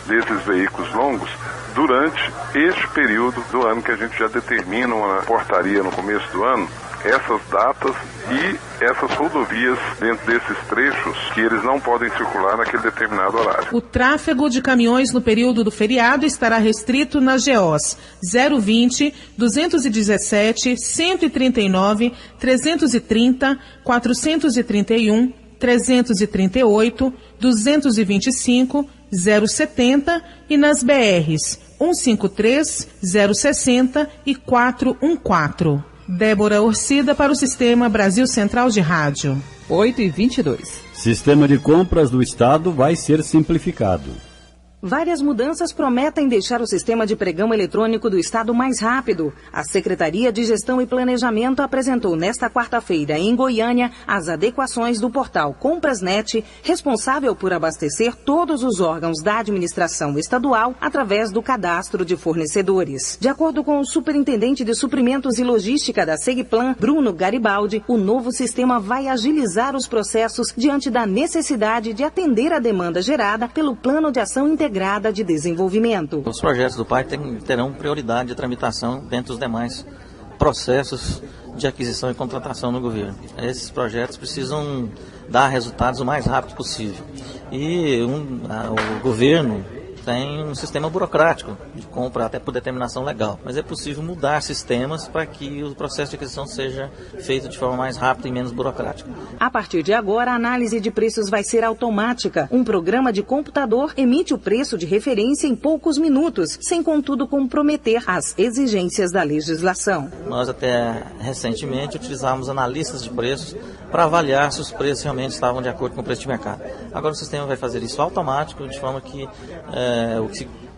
desses veículos longos durante este período do ano que a gente já determina uma portaria no começo do ano, essas datas e essas rodovias dentro desses trechos que eles não podem circular naquele determinado horário. O tráfego de caminhões no período do feriado estará restrito nas GOs 020, 217, 139, 330, 431, 338, 225, 070 e nas BRs 153, 060 e 414. Débora Orcida para o Sistema Brasil Central de Rádio. 8h22. Sistema de compras do Estado vai ser simplificado. Várias mudanças prometem deixar o sistema de pregão eletrônico do Estado mais rápido. A Secretaria de Gestão e Planejamento apresentou nesta quarta-feira em Goiânia as adequações do portal Comprasnet, responsável por abastecer todos os órgãos da administração estadual através do cadastro de fornecedores. De acordo com o superintendente de suprimentos e logística da Segplan, Bruno Garibaldi, o novo sistema vai agilizar os processos diante da necessidade de atender a demanda gerada pelo Plano de Ação Integrada de Desenvolvimento. Os projetos do PAI terão prioridade de tramitação dentre os demais processos de aquisição e contratação no governo. Esses projetos precisam dar resultados o mais rápido possível. E o governo tem um sistema burocrático de compra até por determinação legal, mas é possível mudar sistemas para que o processo de aquisição seja feito de forma mais rápida e menos burocrática. A partir de agora, a análise de preços vai ser automática. Um programa de computador emite o preço de referência em poucos minutos, sem contudo comprometer as exigências da legislação. Nós até recentemente utilizávamos analistas de preços para avaliar se os preços realmente estavam de acordo com o preço de mercado. Agora o sistema vai fazer isso automático, de forma que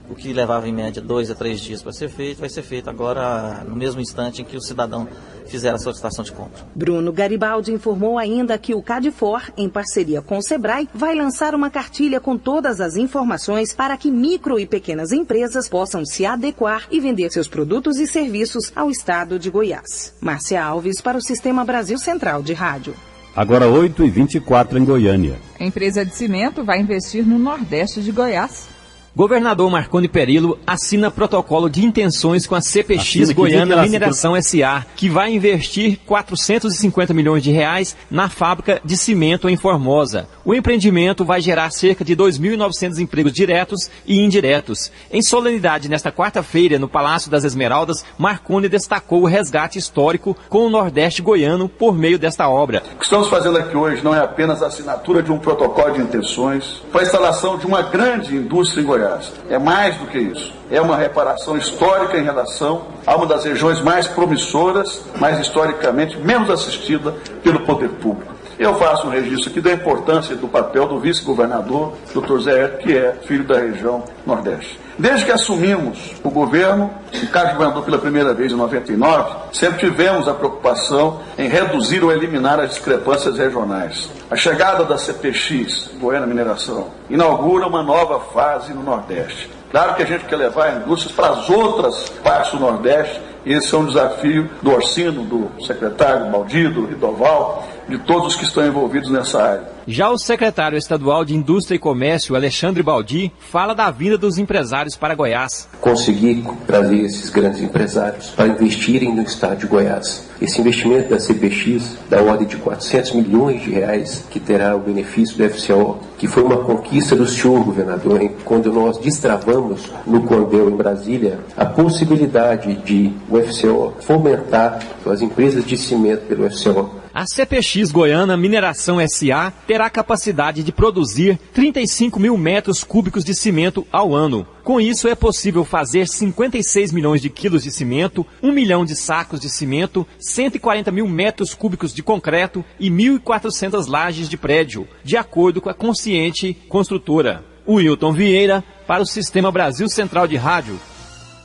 o que levava em média 2 a 3 dias para ser feito, vai ser feito agora no mesmo instante em que o cidadão fizer a solicitação de compra. Bruno Garibaldi informou ainda que o Cadifor, em parceria com o Sebrae, vai lançar uma cartilha com todas as informações para que micro e pequenas empresas possam se adequar e vender seus produtos e serviços ao estado de Goiás. Márcia Alves para o Sistema Brasil Central de Rádio. Agora 8h24 em Goiânia. A empresa de cimento vai investir no Nordeste de Goiás. Governador Marconi Perillo assina protocolo de intenções com a CPX Goiânia Mineração S.A., que vai investir 450 milhões de reais na fábrica de cimento em Formosa. O empreendimento vai gerar cerca de 2.900 empregos diretos e indiretos. Em solenidade nesta quarta-feira, no Palácio das Esmeraldas, Marconi destacou o resgate histórico com o Nordeste goiano por meio desta obra. O que estamos fazendo aqui hoje não é apenas a assinatura de um protocolo de intenções para a instalação de uma grande indústria em Goiás. É mais do que isso. É uma reparação histórica em relação a uma das regiões mais promissoras, mas historicamente menos assistida pelo poder público. Eu faço um registro aqui da importância do papel do vice-governador, Dr. Zé, que é filho da região Nordeste. Desde que assumimos o governo, o cargo de governador pela primeira vez em 99, sempre tivemos a preocupação em reduzir ou eliminar as discrepâncias regionais. A chegada da CPX, Goiânia Mineração, inaugura uma nova fase no Nordeste. Claro que a gente quer levar indústrias para as outras partes do Nordeste. Esse é um desafio do Orsino, do secretário Baldido, do Ridoval, de todos os que estão envolvidos nessa área. Já o secretário estadual de Indústria e Comércio, Alexandre Baldi, fala da vinda dos empresários para Goiás. Conseguir trazer esses grandes empresários para investirem no estado de Goiás. Esse investimento da CPX, da ordem de 400 milhões de reais, que terá o benefício do FCO, que foi uma conquista do senhor governador, quando nós destravamos no Condel, em Brasília, a possibilidade de o FCO fomentar as empresas de cimento pelo FCO. A CPX Goiânia Mineração S.A. terá capacidade de produzir 35 mil metros cúbicos de cimento ao ano. Com isso, é possível fazer 56 milhões de quilos de cimento, 1 milhão de sacos de cimento, 140 mil metros cúbicos de concreto e 1.400 lajes de prédio, de acordo com a Consciente Construtora. Wilton Vieira, para o Sistema Brasil Central de Rádio.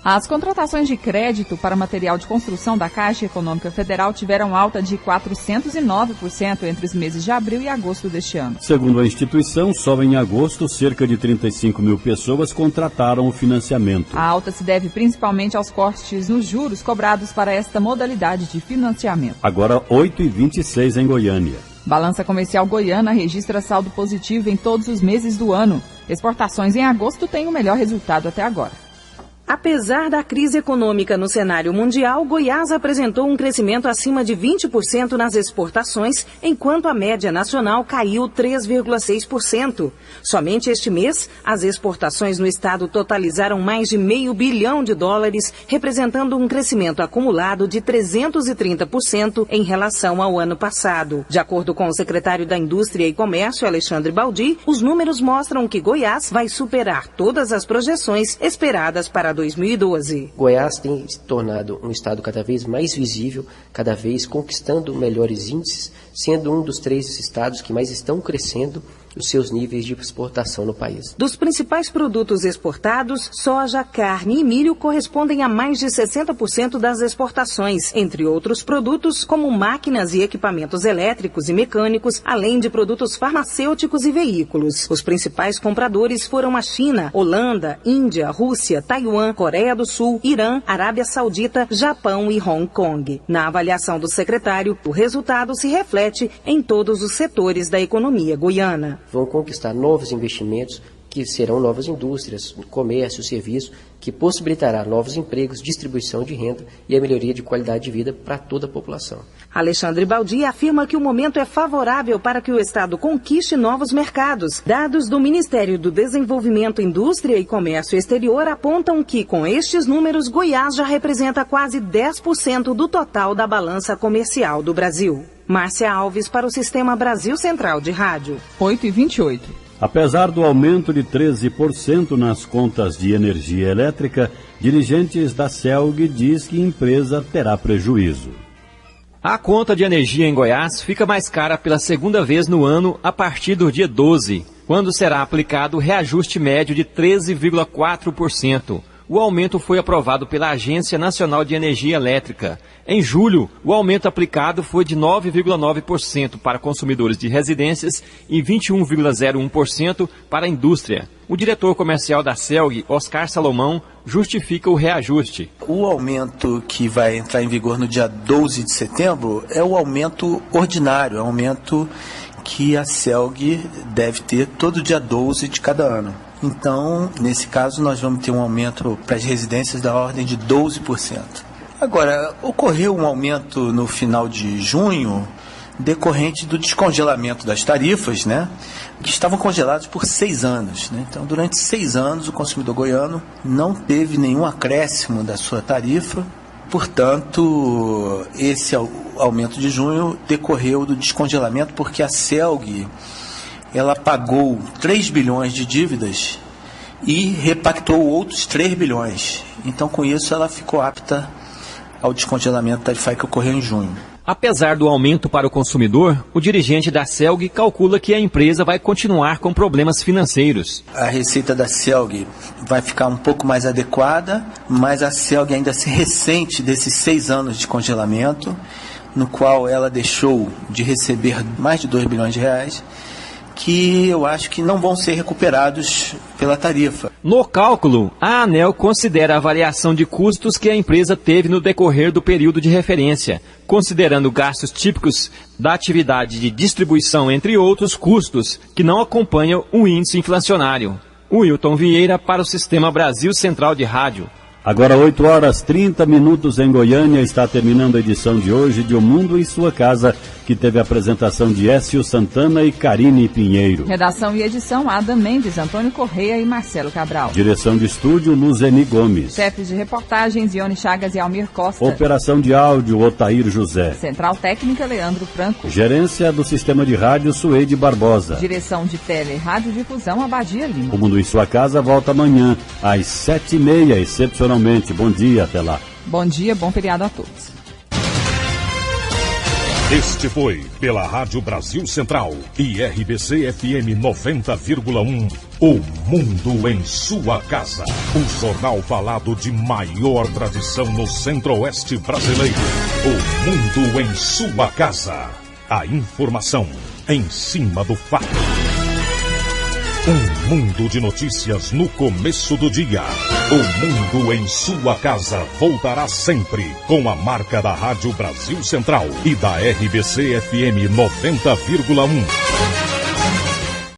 As contratações de crédito para material de construção da Caixa Econômica Federal tiveram alta de 409% entre os meses de abril e agosto deste ano. Segundo a instituição, só em agosto, cerca de 35 mil pessoas contrataram o financiamento. A alta se deve principalmente aos cortes nos juros cobrados para esta modalidade de financiamento. Agora 8,26 em Goiânia. Balança Comercial Goiana registra saldo positivo em todos os meses do ano. Exportações em agosto têm o melhor resultado até agora. Apesar da crise econômica no cenário mundial, Goiás apresentou um crescimento acima de 20% nas exportações, enquanto a média nacional caiu 3,6%. Somente este mês, as exportações no estado totalizaram mais de $500 bilhão, representando um crescimento acumulado de 330% em relação ao ano passado. De acordo com o secretário da Indústria e Comércio, Alexandre Baldi, os números mostram que Goiás vai superar todas as projeções esperadas para 2012. Goiás tem se tornado um estado cada vez mais visível, cada vez conquistando melhores índices, sendo um dos 3 estados que mais estão crescendo os seus níveis de exportação no país. Dos principais produtos exportados, soja, carne e milho correspondem a mais de 60% das exportações, entre outros produtos como máquinas e equipamentos elétricos e mecânicos, além de produtos farmacêuticos e veículos. Os principais compradores foram a China, Holanda, Índia, Rússia, Taiwan, Coreia do Sul, Irã, Arábia Saudita, Japão e Hong Kong. Na avaliação do secretário, o resultado se reflete em todos os setores da economia goiana. Vão conquistar novos investimentos, que serão novas indústrias, comércio, serviço, que possibilitará novos empregos, distribuição de renda e a melhoria de qualidade de vida para toda a população. Alexandre Baldi afirma que o momento é favorável para que o Estado conquiste novos mercados. Dados do Ministério do Desenvolvimento, Indústria e Comércio Exterior apontam que, com estes números, Goiás já representa quase 10% do total da balança comercial do Brasil. Márcia Alves para o Sistema Brasil Central de Rádio. 8h28. Apesar do aumento de 13% nas contas de energia elétrica, dirigentes da CELG diz que a empresa terá prejuízo. A conta de energia em Goiás fica mais cara pela segunda vez no ano a partir do dia 12, quando será aplicado o reajuste médio de 13,4%. O aumento foi aprovado pela Agência Nacional de Energia Elétrica. Em julho, o aumento aplicado foi de 9,9% para consumidores de residências e 21,01% para a indústria. O diretor comercial da CELG, Oscar Salomão, justifica o reajuste. O aumento que vai entrar em vigor no dia 12 de setembro é o aumento ordinário, é o aumento que a CELG deve ter todo dia 12 de cada ano. Então, nesse caso, nós vamos ter um aumento para as residências da ordem de 12%. Agora, ocorreu um aumento no final de junho, decorrente do descongelamento das tarifas, né, que estavam congeladas por 6 anos. Né? Então, durante 6 anos, o consumidor goiano não teve nenhum acréscimo da sua tarifa. Portanto, esse aumento de junho decorreu do descongelamento porque a CELG ela pagou 3 bilhões de dívidas e repactou outros 3 bilhões. Então, com isso, ela ficou apta ao descongelamento tarifário que ocorreu em junho. Apesar do aumento para o consumidor, o dirigente da CELG calcula que a empresa vai continuar com problemas financeiros. A receita da CELG vai ficar um pouco mais adequada, mas a CELG ainda se ressente desses 6 anos de congelamento, no qual ela deixou de receber mais de 2 bilhões de reais, que eu acho que não vão ser recuperados pela tarifa. No cálculo, a ANEEL considera a variação de custos que a empresa teve no decorrer do período de referência, considerando gastos típicos da atividade de distribuição, entre outros custos que não acompanham o índice inflacionário. Wilton Vieira para o Sistema Brasil Central de Rádio. Agora 8h30 em Goiânia, está terminando a edição de hoje de O Mundo em Sua Casa, que teve a apresentação de Écio Santana e Karine Pinheiro. Redação e edição, Adam Mendes, Antônio Correia e Marcelo Cabral. Direção de estúdio, Luzeni Gomes. Chefes de reportagens, Ione Chagas e Almir Costa. Operação de áudio, Otair José. Central técnica, Leandro Franco. Gerência do Sistema de Rádio, Suede Barbosa. Direção de Tele e Radiodifusão, Abadia Lima. O Mundo em Sua Casa volta amanhã, às 7h30, excepcionalmente. Bom dia, até lá. Bom dia, bom feriado a todos. Este foi, pela Rádio Brasil Central e RBC FM 90,1, O Mundo em Sua Casa. O jornal falado de maior tradição no Centro-Oeste brasileiro. O Mundo em Sua Casa. A informação em cima do fato. Um mundo de notícias no começo do dia. O Mundo em Sua Casa voltará sempre com a marca da Rádio Brasil Central e da RBC FM 90,1.